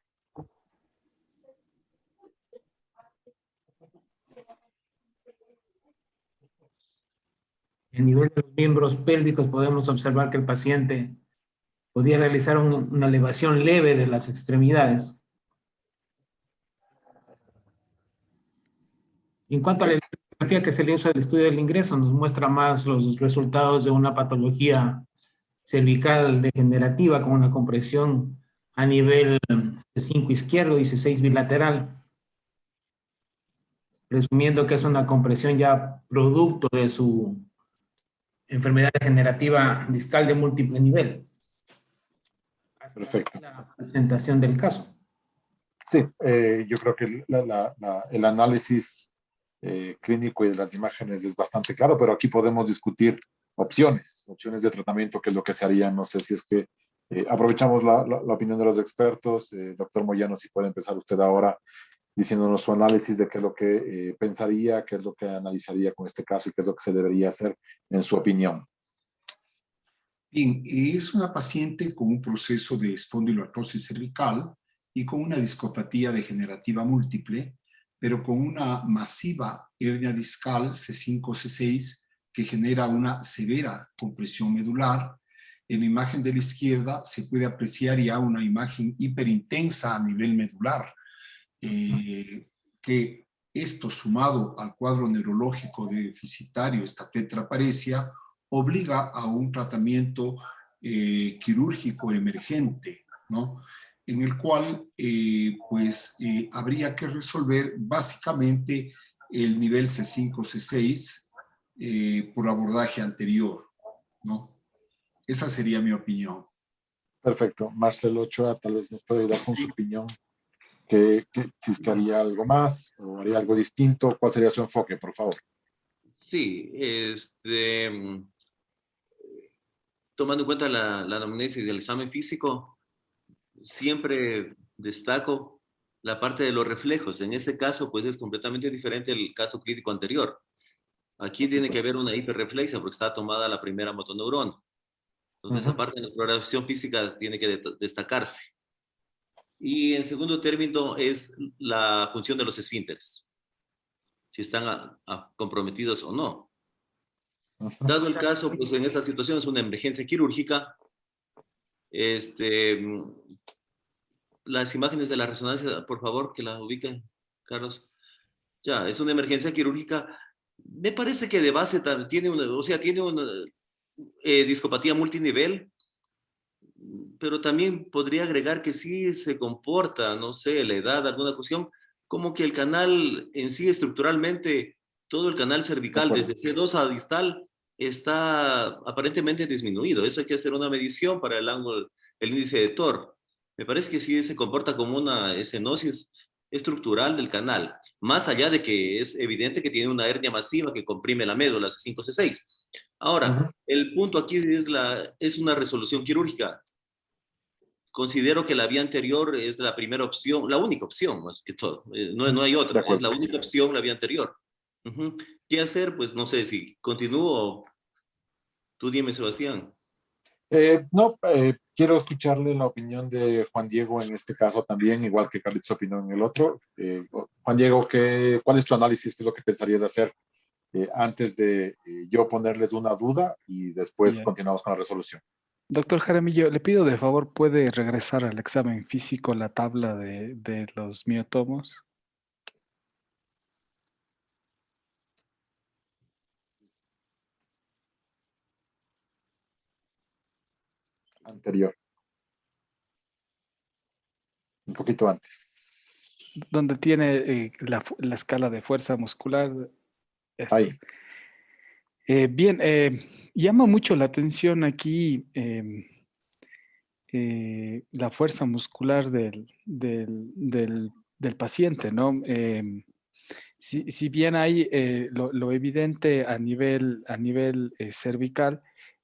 En nivel de los miembros pélvicos podemos observar que el paciente podía realizar una elevación leve de las extremidades. En cuanto a la ecografía que se le hizo del estudio del ingreso, nos muestra más los resultados de una patología cervical degenerativa con una compresión a nivel C5 izquierdo y C6 bilateral, presumiendo que es una compresión ya producto de su enfermedad degenerativa discal de múltiple nivel. Perfecto. La presentación del caso. Sí, yo creo que el análisis clínico y de las imágenes es bastante claro, pero aquí podemos discutir opciones de tratamiento, que es lo que se haría. No sé si es que aprovechamos la opinión de los expertos. Doctor Moyano, si puede empezar usted ahora diciéndonos su análisis de qué es lo que pensaría, qué es lo que analizaría con este caso y qué es lo que se debería hacer en su opinión. Bien, es una paciente con un proceso de espondiloartrosis cervical y con una discopatía degenerativa múltiple, pero con una masiva hernia discal C5, C6 que genera una severa compresión medular. En la imagen de la izquierda se puede apreciar ya una imagen hiperintensa a nivel medular, que esto sumado al cuadro neurológico deficitario, esta tetraparesia, obliga a un tratamiento quirúrgico emergente, ¿no? En el cual habría que resolver básicamente el nivel C5, C6 por abordaje anterior, ¿no? Esa sería mi opinión. Perfecto. Marcelo Ochoa tal vez nos puede ayudar con su opinión. Si es que haría algo más o haría algo distinto, ¿cuál sería su enfoque, por favor? Sí, tomando en cuenta la anamnesis del examen físico, siempre destaco la parte de los reflejos. En este caso, pues es completamente diferente al caso clínico anterior. Aquí tiene que haber una hiperreflexia porque está tomada la primera motoneurona. Entonces, esa parte de la exploración física tiene que destacarse. Y en segundo término es la función de los esfínteres, si están comprometidos o no. Dado el caso, pues en esta situación es una emergencia quirúrgica. Las imágenes de la resonancia, por favor, que la ubiquen, Carlos. Ya, es una emergencia quirúrgica. Me parece que de base tiene una discopatía multinivel, pero también podría agregar que sí se comporta, no sé, la edad, alguna cuestión, como que el canal en sí estructuralmente, todo el canal cervical desde C2 a distal está aparentemente disminuido. Eso hay que hacer una medición para el ángulo, el índice de TOR. Me parece que sí se comporta como una estenosis estructural del canal, más allá de que es evidente que tiene una hernia masiva que comprime la médula C5, C6. Ahora, el punto aquí es una resolución quirúrgica. Considero que la vía anterior es la primera opción, la única opción, más que todo. No hay otra, es la única opción, la vía anterior. ¿Qué hacer? Pues no sé si continúo. Tú dime, Sebastián. Quiero escucharle la opinión de Juan Diego en este caso también, igual que Carlitos opinó en el otro. Juan Diego, ¿cuál es tu análisis? ¿Qué es lo que pensarías de hacer antes de yo ponerles una duda y después Bien. continuamos con la resolución. Doctor Jaramillo, le pido de favor, ¿puede regresar al examen físico la tabla de los miotomos? Anterior. Un poquito antes. Donde tiene la escala de fuerza muscular. Eso. Ahí. Bien, llama mucho la atención aquí la fuerza muscular del paciente, ¿no? Si bien hay lo evidente a nivel cervical,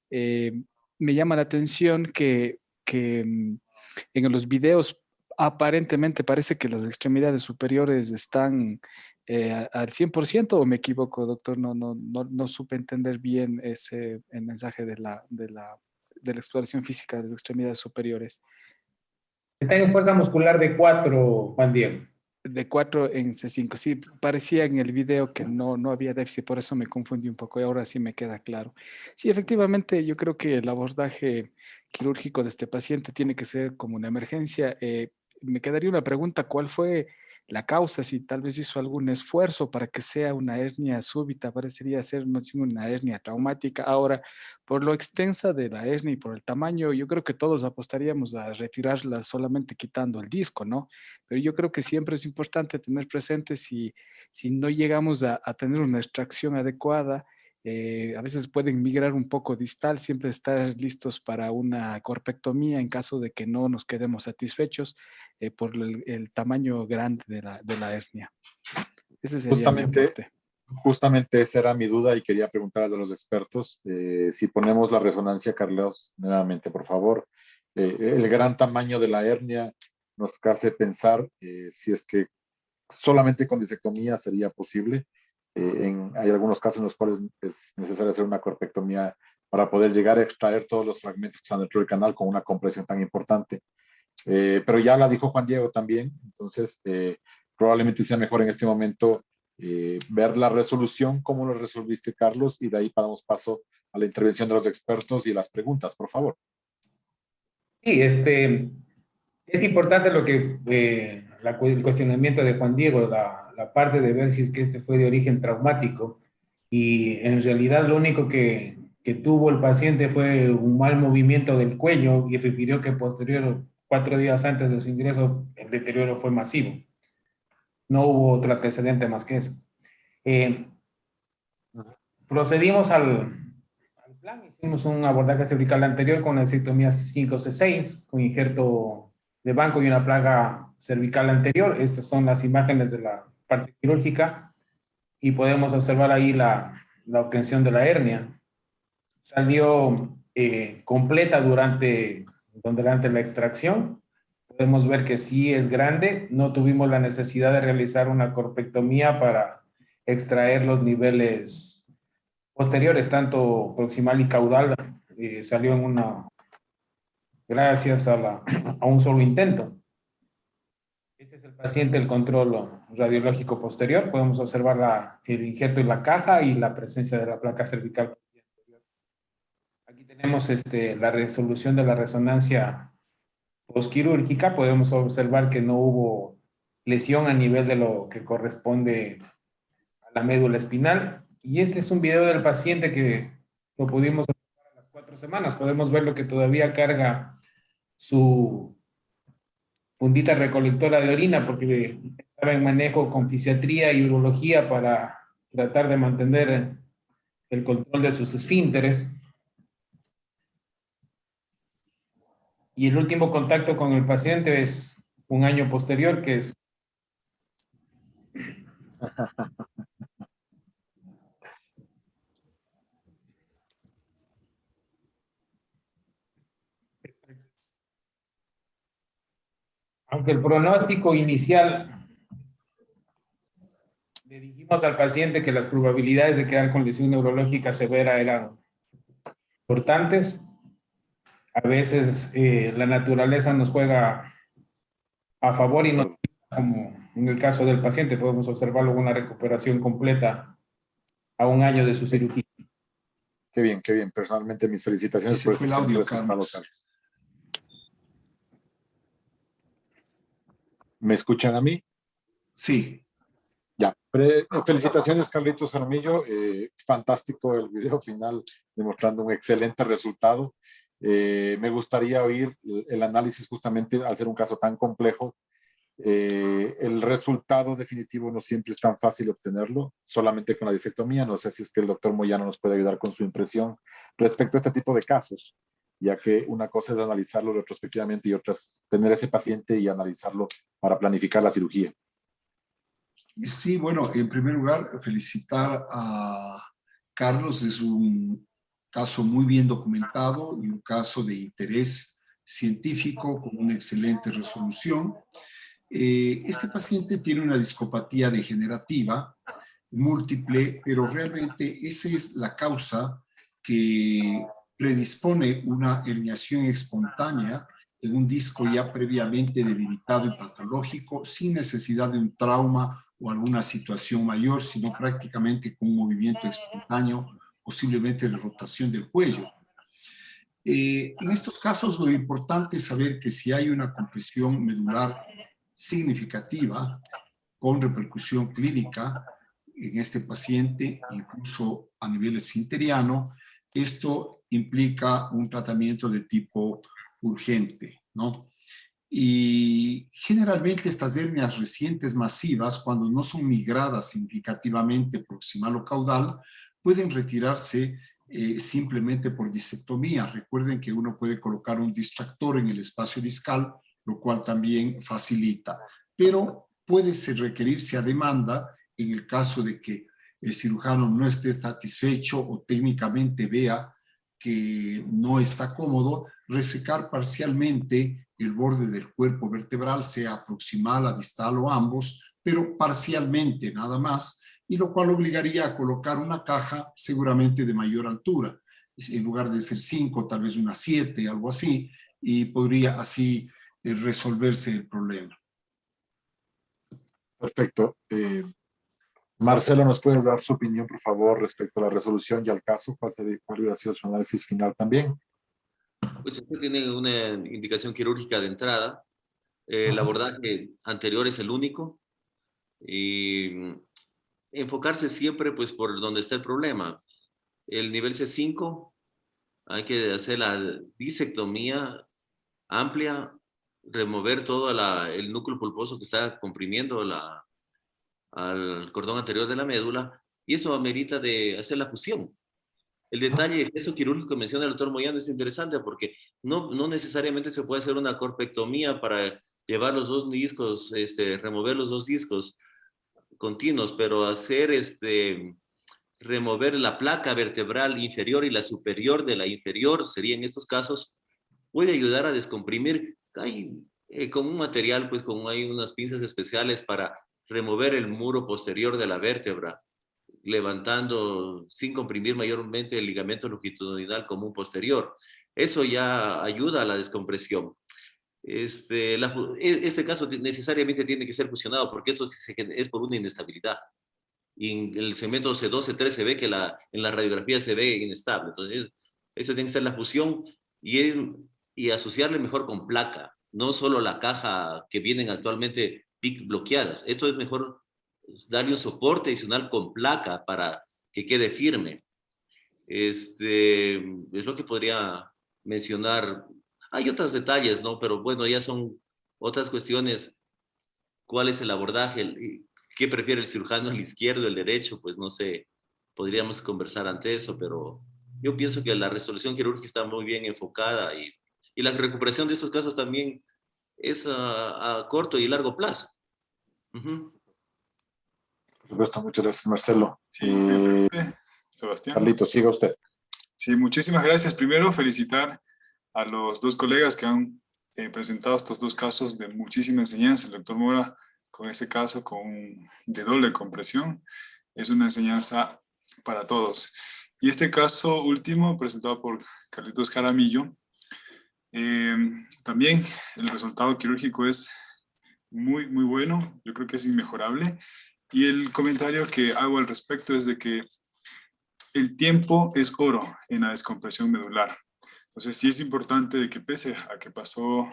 me llama la atención que en los videos aparentemente parece que las extremidades superiores están al 100%, ¿o me equivoco, doctor? No supe entender bien el mensaje de la exploración física de las extremidades superiores. Está en fuerza muscular de 4, Juan Diego. De 4 en C5. Sí, parecía en el video que no había déficit, por eso me confundí un poco y ahora sí me queda claro. Sí, efectivamente, yo creo que el abordaje quirúrgico de este paciente tiene que ser como una emergencia. Me quedaría una pregunta, ¿cuál fue la causa? Si tal vez hizo algún esfuerzo para que sea una hernia súbita, parecería ser más bien una hernia traumática. Ahora, por lo extensa de la hernia y por el tamaño, yo creo que todos apostaríamos a retirarla solamente quitando el disco, ¿no? Pero yo creo que siempre es importante tener presente si no llegamos a tener una extracción adecuada, a veces pueden migrar un poco distal, siempre estar listos para una corpectomía en caso de que no nos quedemos satisfechos por el tamaño grande de la hernia. Ese sería mi aporte. Justamente esa era mi duda y quería preguntar a los expertos si ponemos la resonancia, Carlos, nuevamente, por favor. El gran tamaño de la hernia nos hace pensar si es que solamente con disectomía sería posible. Hay algunos casos en los cuales es necesario hacer una corpectomía para poder llegar a extraer todos los fragmentos que están dentro del canal con una compresión tan importante. Pero ya la dijo Juan Diego también, entonces probablemente sea mejor en este momento ver la resolución, cómo lo resolviste, Carlos, y de ahí damos paso a la intervención de los expertos y las preguntas, por favor. Sí, es importante lo que el cuestionamiento de Juan Diego, la parte de ver si es que este fue de origen traumático, y en realidad lo único que tuvo el paciente fue un mal movimiento del cuello, y refirió que posterior, 4 días antes de su ingreso, el deterioro fue masivo. No hubo otro antecedente más que eso. Procedimos al plan, hicimos un abordaje cervical anterior con exectomía C5-C6, con injerto de banco y una plaga cervical anterior. Estas son las imágenes de la parte quirúrgica y podemos observar ahí la obtención de la hernia. Salió completa durante la extracción. Podemos ver que sí es grande. No tuvimos la necesidad de realizar una corpectomía para extraer los niveles posteriores, tanto proximal y caudal. Salió en gracias a un solo intento. Este es el paciente, el control radiológico posterior. Podemos observar el injerto y la caja y la presencia de la placa cervical. Aquí tenemos la resolución de la resonancia postquirúrgica. Podemos observar que no hubo lesión a nivel de lo que corresponde a la médula espinal. Y este es un video del paciente que lo pudimos observar a las 4 semanas. Podemos ver lo que todavía carga su fundita recolectora de orina, porque estaba en manejo con fisiatría y urología para tratar de mantener el control de sus esfínteres. Y el último contacto con el paciente es un año posterior, que es... Aunque el pronóstico inicial, le dijimos al paciente que las probabilidades de quedar con lesión neurológica severa eran importantes. A veces la naturaleza nos juega a favor y no, como en el caso del paciente, podemos observarlo con una recuperación completa a un año de su cirugía. Qué bien, qué bien. Personalmente, mis felicitaciones Ese por fue el este audio, resultado, Carlos. Carlos. ¿Me escuchan a mí? Sí. Ya. Felicitaciones, Carlitos Jaramillo. Fantástico el video final, demostrando un excelente resultado. Me gustaría oír el análisis justamente al ser un caso tan complejo. El resultado definitivo no siempre es tan fácil obtenerlo, solamente con la disectomía. No sé si es que el doctor Moyano nos puede ayudar con su impresión respecto a este tipo de casos, ya que una cosa es analizarlo retrospectivamente y otra es tener ese paciente y analizarlo para planificar la cirugía. Sí, bueno, en primer lugar, felicitar a Carlos. Es un caso muy bien documentado y un caso de interés científico con una excelente resolución. Este paciente tiene una discopatía degenerativa múltiple, pero realmente esa es la causa que predispone una herniación espontánea en un disco ya previamente debilitado y patológico, sin necesidad de un trauma o alguna situación mayor, sino prácticamente con un movimiento espontáneo, posiblemente de rotación del cuello. En estos casos lo importante es saber que si hay una compresión medular significativa con repercusión clínica en este paciente, incluso a nivel esfinteriano, esto implica un tratamiento de tipo urgente, ¿no? Y generalmente estas hernias recientes masivas, cuando no son migradas significativamente proximal o caudal, pueden retirarse simplemente por disectomía. Recuerden que uno puede colocar un distractor en el espacio discal, lo cual también facilita. Pero puede requerirse a demanda en el caso de que el cirujano no esté satisfecho o técnicamente vea que no está cómodo, resecar parcialmente el borde del cuerpo vertebral, sea proximal, a distal o ambos, pero parcialmente nada más, y lo cual obligaría a colocar una caja seguramente de mayor altura, en lugar de ser 5, tal vez una 7, algo así, y podría así resolverse el problema. Perfecto. Marcelo, ¿nos puedes dar su opinión, por favor, respecto a la resolución y al caso? ¿Cuál hubiera sido su análisis final también? Pues usted tiene una indicación quirúrgica de entrada. El abordaje anterior es el único. Y enfocarse siempre pues por donde está el problema. El nivel C5, hay que hacer la disectomía amplia, remover todo el núcleo pulposo que está comprimiendo al cordón anterior de la médula, y eso amerita de hacer la fusión. El detalle de eso quirúrgico que menciona el doctor Moyano es interesante porque no necesariamente se puede hacer una corpectomía para llevar los dos discos, remover los dos discos continuos, pero hacer remover la placa vertebral inferior y la superior de la inferior sería en estos casos, puede ayudar a descomprimir. Hay con un material, pues hay unas pinzas especiales para remover el muro posterior de la vértebra, levantando sin comprimir mayormente el ligamento longitudinal común posterior. Eso ya ayuda a la descompresión. Este caso necesariamente tiene que ser fusionado porque eso es por una inestabilidad. Y en el segmento C2, C3 se ve que en la radiografía se ve inestable. Entonces, eso tiene que ser la fusión y asociarle mejor con placa, no solo la caja que vienen actualmente PIC bloqueadas. Esto es mejor darle un soporte adicional con placa para que quede firme. Es lo que podría mencionar. Hay otros detalles, ¿no? Pero bueno, ya son otras cuestiones. ¿Cuál es el abordaje? ¿Qué prefiere el cirujano, el izquierdo, el derecho? Pues no sé, podríamos conversar ante eso, pero yo pienso que la resolución quirúrgica está muy bien enfocada y la recuperación de estos casos también es a corto y largo plazo. Por supuesto, muchas gracias, Marcelo. Sí, Sebastián. Carlitos, siga usted. Sí, muchísimas gracias. Primero, felicitar a los dos colegas que han presentado estos dos casos de muchísima enseñanza. El doctor Mora, con este caso de doble compresión, es una enseñanza para todos. Y este caso último, presentado por Carlitos Jaramillo, también el resultado quirúrgico es muy, muy bueno. Yo creo que es inmejorable. Y el comentario que hago al respecto es de que el tiempo es oro en la descompresión medular. Entonces sí es importante de que pese a que pasó,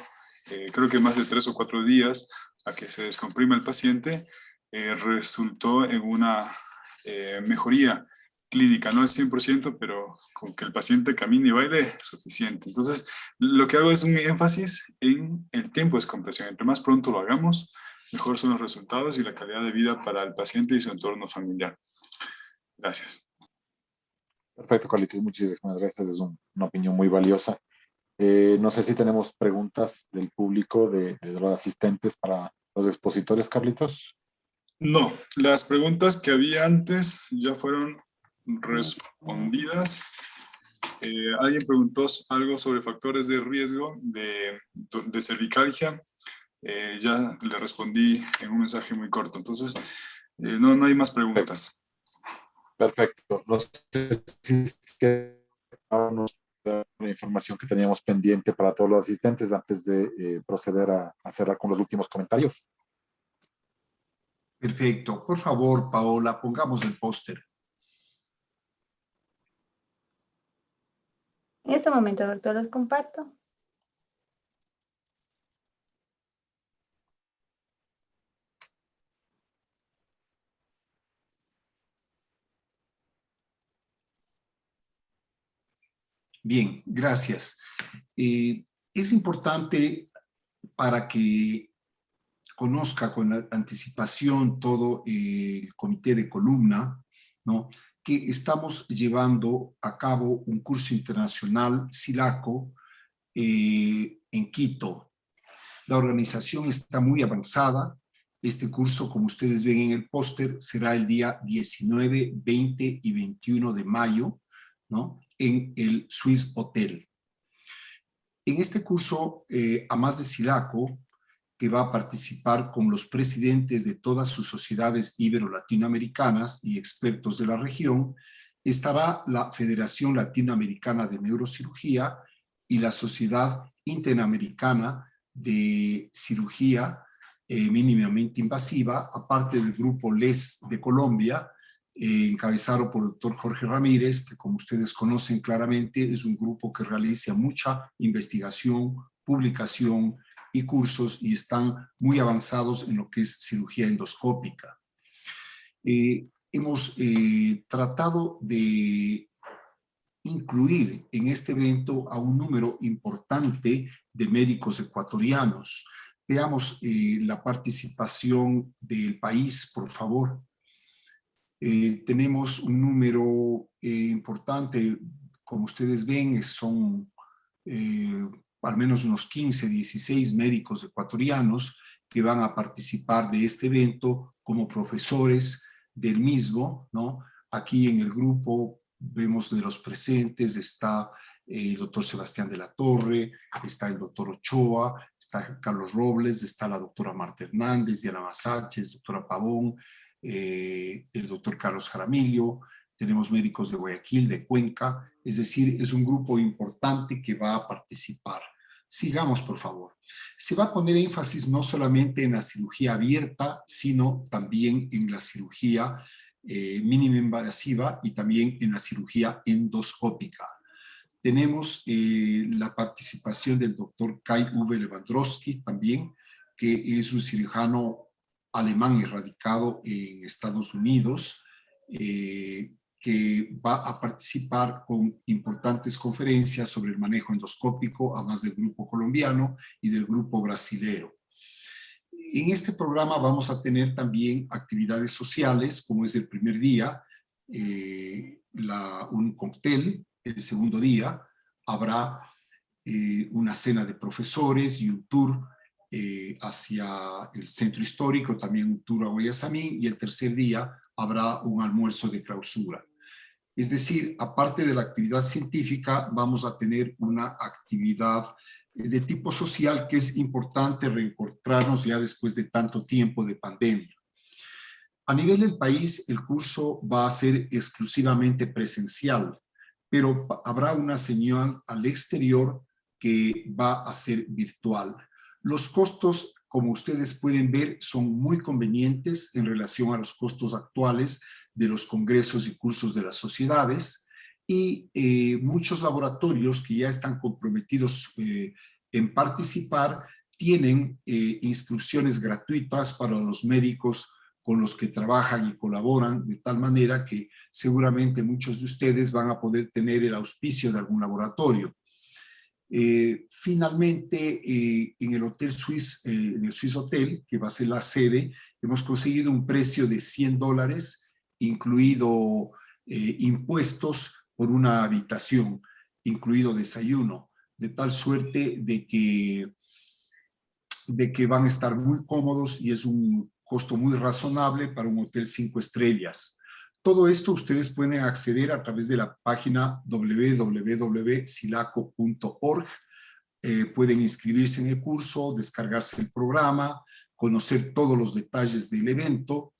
creo que más de 3 o 4 días a que se descomprima el paciente, resultó en una mejoría clínica, no al 100%, pero con que el paciente camine y baile es suficiente. Entonces, lo que hago es un énfasis en el tiempo de descompresión. Entre más pronto lo hagamos, mejor son los resultados y la calidad de vida para el paciente y su entorno familiar. Gracias. Perfecto, Carlitos, muchísimas gracias. Es una opinión muy valiosa. No sé si tenemos preguntas del público, de los asistentes para los expositores, Carlitos. No, las preguntas que había antes ya fueron respondidas. Alguien preguntó algo sobre factores de riesgo de cervicalgia. Ya le respondí en un mensaje muy corto. Entonces, no hay más preguntas. Perfecto. No sé si es que nos da la información que teníamos pendiente para todos los asistentes antes de proceder a cerrar con los últimos comentarios. Perfecto. Por favor, Paola, pongamos el póster. En este momento, doctor, los comparto. Bien, gracias. Es importante para que conozca con anticipación todo el comité de columna, ¿no?, que estamos llevando a cabo un curso internacional SILACO en Quito. La organización está muy avanzada. Este curso, como ustedes ven en el póster, será el día 19, 20 y 21 de mayo, ¿no?, en el Swiss Hotel. En este curso, a más de SILACO, que va a participar con los presidentes de todas sus sociedades ibero-latinoamericanas y expertos de la región, estará la Federación Latinoamericana de Neurocirugía y la Sociedad Interamericana de Cirugía Mínimamente Invasiva, aparte del grupo LES de Colombia, encabezado por el doctor Jorge Ramírez, que como ustedes conocen claramente es un grupo que realiza mucha investigación, publicación y cursos y están muy avanzados en lo que es cirugía endoscópica. Hemos tratado de incluir en este evento a un número importante de médicos ecuatorianos. Veamos la participación del país, por favor. Tenemos un número importante, como ustedes ven, son al menos unos 15, 16 médicos ecuatorianos que van a participar de este evento como profesores del mismo, ¿no? Aquí en el grupo vemos de los presentes, está el doctor Sebastián de la Torre, está el doctor Ochoa, está Carlos Robles, está la doctora Marta Hernández, Diana Masáchez, doctora Pavón, el doctor Carlos Jaramillo, tenemos médicos de Guayaquil, de Cuenca, es decir, es un grupo importante que va a participar. Sigamos, por favor. Se va a poner énfasis no solamente en la cirugía abierta, sino también en la cirugía mínima invasiva y también en la cirugía endoscópica. Tenemos la participación del doctor Kai-Uwe Lewandowski también, que es un cirujano alemán y radicado en Estados Unidos, que va a participar con importantes conferencias sobre el manejo endoscópico, además del grupo colombiano y del grupo brasilero. En este programa vamos a tener también actividades sociales, como es el primer día, un cóctel. El segundo día habrá una cena de profesores y un tour hacia el centro histórico, también un tour a Guayasamín, y el tercer día habrá un almuerzo de clausura. Es decir, aparte de la actividad científica, vamos a tener una actividad de tipo social que es importante reencontrarnos ya después de tanto tiempo de pandemia. A nivel del país, el curso va a ser exclusivamente presencial, pero habrá una señal al exterior que va a ser virtual. Los costos, como ustedes pueden ver, son muy convenientes en relación a los costos actuales de los congresos y cursos de las sociedades, y muchos laboratorios que ya están comprometidos en participar tienen inscripciones gratuitas para los médicos con los que trabajan y colaboran, de tal manera que seguramente muchos de ustedes van a poder tener el auspicio de algún laboratorio. Finalmente, en el Hotel Swiss, en el Swiss Hotel, que va a ser la sede, hemos conseguido un precio de $100, incluido impuestos por una habitación, incluido desayuno, de tal suerte de que van a estar muy cómodos y es un costo muy razonable para un hotel 5 estrellas. Todo esto ustedes pueden acceder a través de la página www.silaco.org. Pueden inscribirse en el curso, descargarse el programa, conocer todos los detalles del evento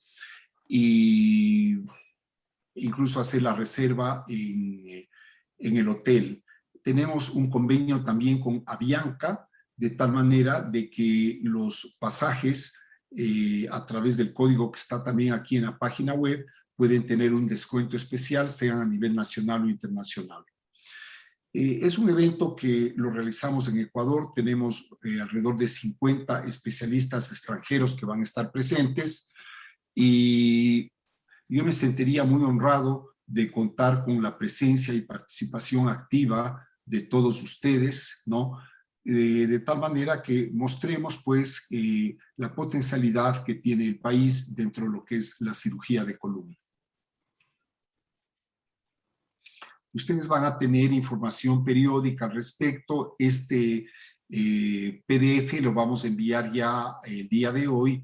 y incluso hacer la reserva en el hotel. Tenemos un convenio también con Avianca, de tal manera de que los pasajes a través del código que está también aquí en la página web pueden tener un descuento especial, sean a nivel nacional o internacional. Es un evento que lo realizamos en Ecuador. Tenemos alrededor de 50 especialistas extranjeros que van a estar presentes y yo me sentiría muy honrado de contar con la presencia y participación activa de todos ustedes, ¿no? De tal manera que mostremos pues la potencialidad que tiene el país dentro de lo que es la cirugía de columna. Ustedes van a tener información periódica al respecto. Este PDF lo vamos a enviar ya el día de hoy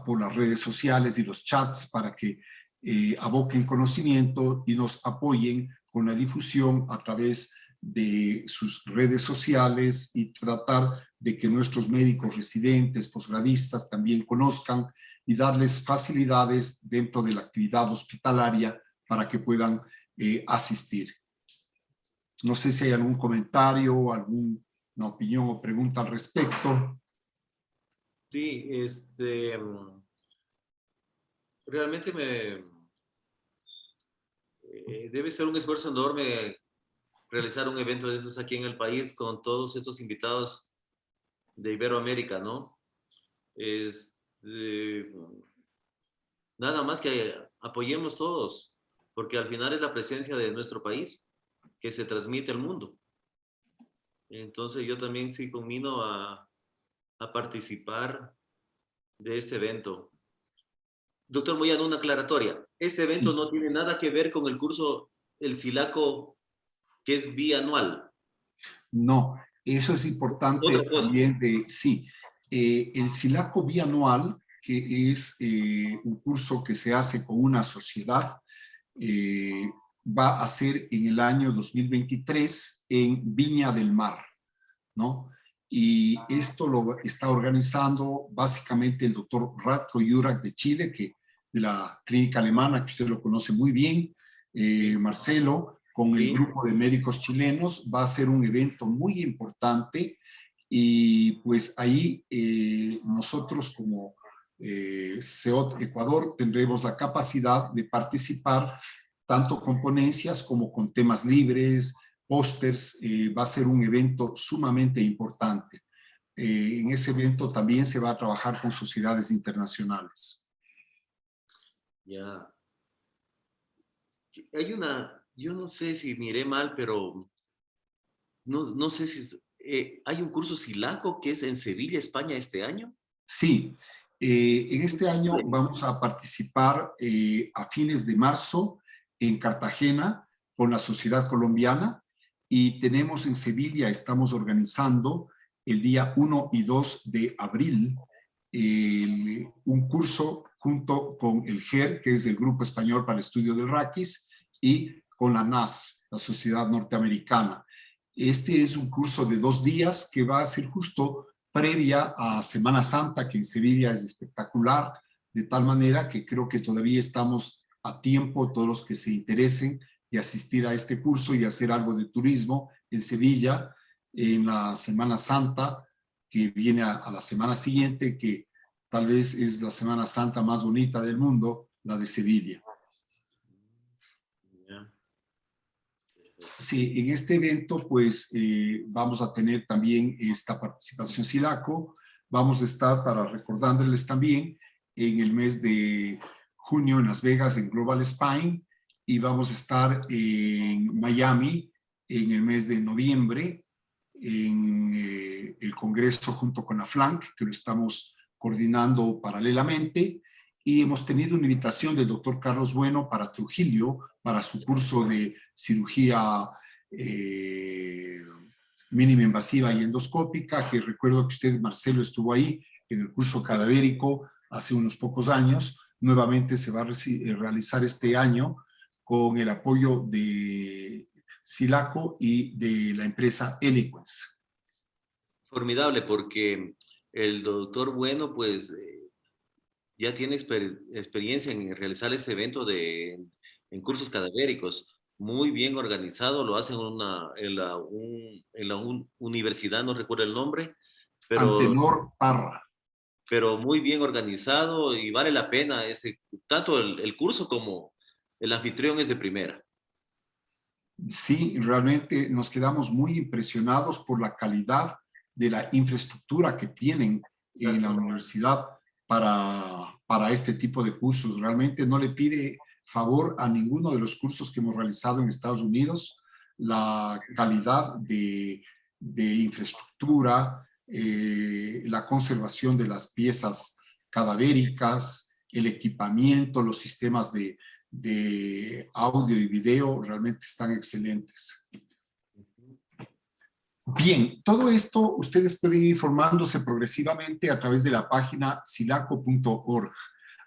por las redes sociales y los chats para que aboquen conocimiento y nos apoyen con la difusión a través de sus redes sociales y tratar de que nuestros médicos residentes, posgradistas también conozcan y darles facilidades dentro de la actividad hospitalaria para que puedan asistir. No sé si hay algún comentario, alguna opinión o pregunta al respecto. Sí, realmente debe ser un esfuerzo enorme realizar un evento de esos aquí en el país con todos estos invitados de Iberoamérica, ¿no? Nada más que apoyemos todos, porque al final es la presencia de nuestro país que se transmite al mundo. Entonces yo también sí conmino a participar de este evento. Doctor Moyano, una aclaratoria. Este evento no tiene nada que ver con el curso El Silaco, que es bianual. No, eso es importante también el Silaco bianual, que es un curso que se hace con una sociedad, va a ser en el año 2023 en Viña del Mar, ¿no? Y esto lo está organizando básicamente el doctor Ratko Jurak de Chile, de la clínica alemana, que usted lo conoce muy bien, Marcelo, con el grupo de médicos chilenos. Va a ser un evento muy importante y pues ahí nosotros como CEOT Ecuador tendremos la capacidad de participar tanto con ponencias como con temas libres, pósters. Va a ser un evento sumamente importante. En ese evento también se va a trabajar con sociedades internacionales. Ya. Hay yo no sé si miré mal, pero no sé si hay un curso Silaco que es en Sevilla, España, este año. Sí, en este año vamos a participar a fines de marzo en Cartagena con la Sociedad Colombiana y tenemos en Sevilla, estamos organizando el día 1 y 2 de abril un curso junto con el GER, que es el Grupo Español para el Estudio del Raquis, y con la NAS, la Sociedad Norteamericana. Este es un curso de 2 días que va a ser justo previa a Semana Santa, que en Sevilla es espectacular, de tal manera que creo que todavía estamos a tiempo, todos los que se interesen, de asistir a este curso y hacer algo de turismo en Sevilla en la Semana Santa, que viene a la semana siguiente, que tal vez es la Semana Santa más bonita del mundo, la de Sevilla. Sí, en este evento pues vamos a tener también esta participación Silaco. Vamos a estar, para recordándoles también, en el mes de junio en Las Vegas en Global Spine, y vamos a estar en Miami en el mes de noviembre en el Congreso junto con AFLANC, que lo estamos coordinando paralelamente, y hemos tenido una invitación del doctor Carlos Bueno para Trujillo, para su curso de cirugía mínima invasiva y endoscópica, que recuerdo que usted, Marcelo, estuvo ahí en el curso cadavérico hace unos pocos años. Nuevamente se va a realizar este año con el apoyo de Silaco y de la empresa Eloquence. Formidable, porque el doctor Bueno, pues, ya tiene experiencia en realizar ese evento en cursos cadavéricos. Muy bien organizado, lo hacen en la universidad, no recuerdo el nombre, Antenor Parra. pero muy bien organizado y vale la pena tanto el curso como el anfitrión es de primera. Sí, realmente nos quedamos muy impresionados por la calidad de la infraestructura que tienen en la universidad para este tipo de cursos. Realmente no le pide favor a ninguno de los cursos que hemos realizado en Estados Unidos. La calidad de infraestructura, la conservación de las piezas cadavéricas, el equipamiento, los sistemas de audio y video realmente están excelentes. Bien, todo esto ustedes pueden ir informándose progresivamente a través de la página silaco.org.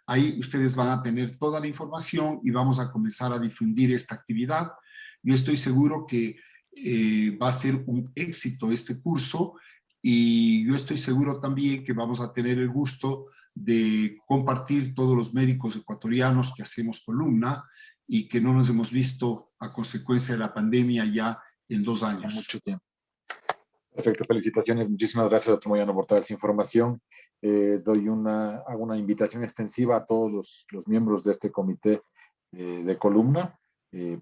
Ahí ustedes van a tener toda la información y vamos a comenzar a difundir esta actividad. Yo estoy seguro que va a ser un éxito este curso, y yo estoy seguro también que vamos a tener el gusto de compartir todos los médicos ecuatorianos que hacemos columna y que no nos hemos visto a consecuencia de la pandemia ya en 2 años. Mucho tiempo. Perfecto, felicitaciones. Muchísimas gracias, doctor Moyano, por toda esa información. Hago una invitación extensiva a todos los miembros de este comité de columna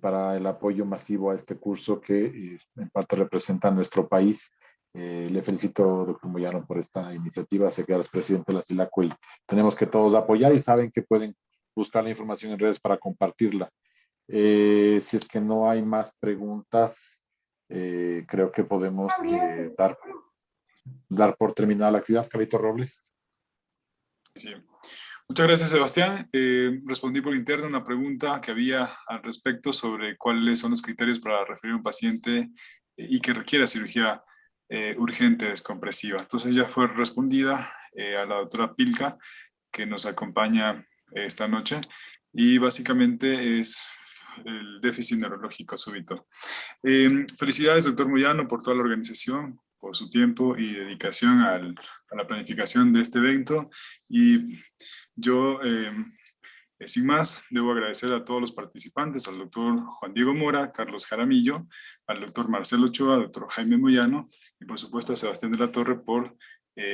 para el apoyo masivo a este curso que en parte representa a nuestro país. Le felicito, doctor Moyano, por esta iniciativa. Sé que eres presidente de la Silaco y tenemos que todos apoyar, y saben que pueden buscar la información en redes para compartirla. Si es que no hay más preguntas, creo que podemos dar por terminada la actividad. Carlito Robles. Sí. Muchas gracias, Sebastián. Respondí por interno una pregunta que había al respecto sobre cuáles son los criterios para referir a un paciente y que requiera cirugía urgente descompresiva. Entonces ya fue respondida a la doctora Pilca, que nos acompaña esta noche, y básicamente es el déficit neurológico súbito. Felicidades, doctor Moyano, por toda la organización, por su tiempo y dedicación a la planificación de este evento. Y yo, sin más, debo agradecer a todos los participantes, al doctor Juan Diego Mora, Carlos Jaramillo, al doctor Marcelo Ochoa, al doctor Jaime Moyano, y por supuesto a Sebastián de la Torre por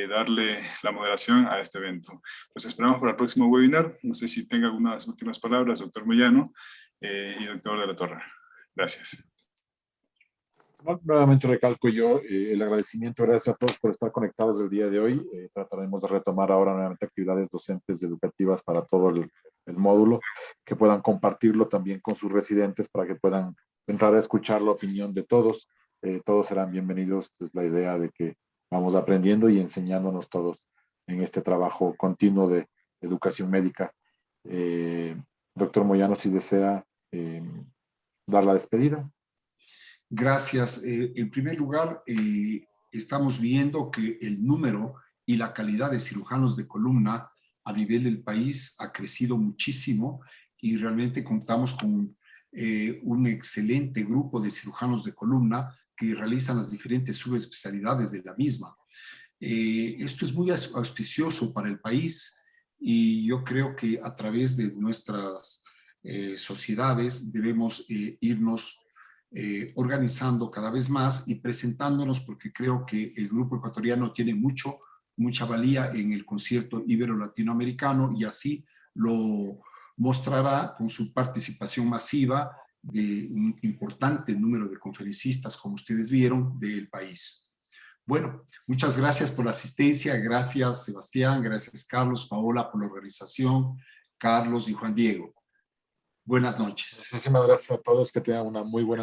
darle la moderación a este evento. Pues esperamos para el próximo webinar. No sé si tenga algunas últimas palabras, doctor Moyano y doctor de la Torre. Gracias. Nuevamente recalco yo el agradecimiento. Gracias a todos por estar conectados el día de hoy. Trataremos de retomar ahora nuevamente actividades docentes educativas para todo el módulo, que puedan compartirlo también con sus residentes para que puedan entrar a escuchar la opinión de todos. Todos serán bienvenidos. Es la idea de que vamos aprendiendo y enseñándonos todos en este trabajo continuo de educación médica. Doctor Moyano, si desea dar la despedida. Gracias. En primer lugar, estamos viendo que el número y la calidad de cirujanos de columna a nivel del país ha crecido muchísimo, y realmente contamos con un excelente grupo de cirujanos de columna que realizan las diferentes subespecialidades de la misma. Esto es muy auspicioso para el país, y yo creo que a través de nuestras sociedades debemos irnos organizando cada vez más y presentándonos, porque creo que el grupo ecuatoriano tiene mucha valía en el concierto ibero-latinoamericano, y así lo mostrará con su participación masiva de un importante número de conferencistas, como ustedes vieron, del país. Bueno, muchas gracias por la asistencia. Gracias, Sebastián. Gracias, Carlos, Paola, por la organización. Carlos y Juan Diego. Buenas noches. Muchísimas gracias a todos. Que tengan una muy buena noche.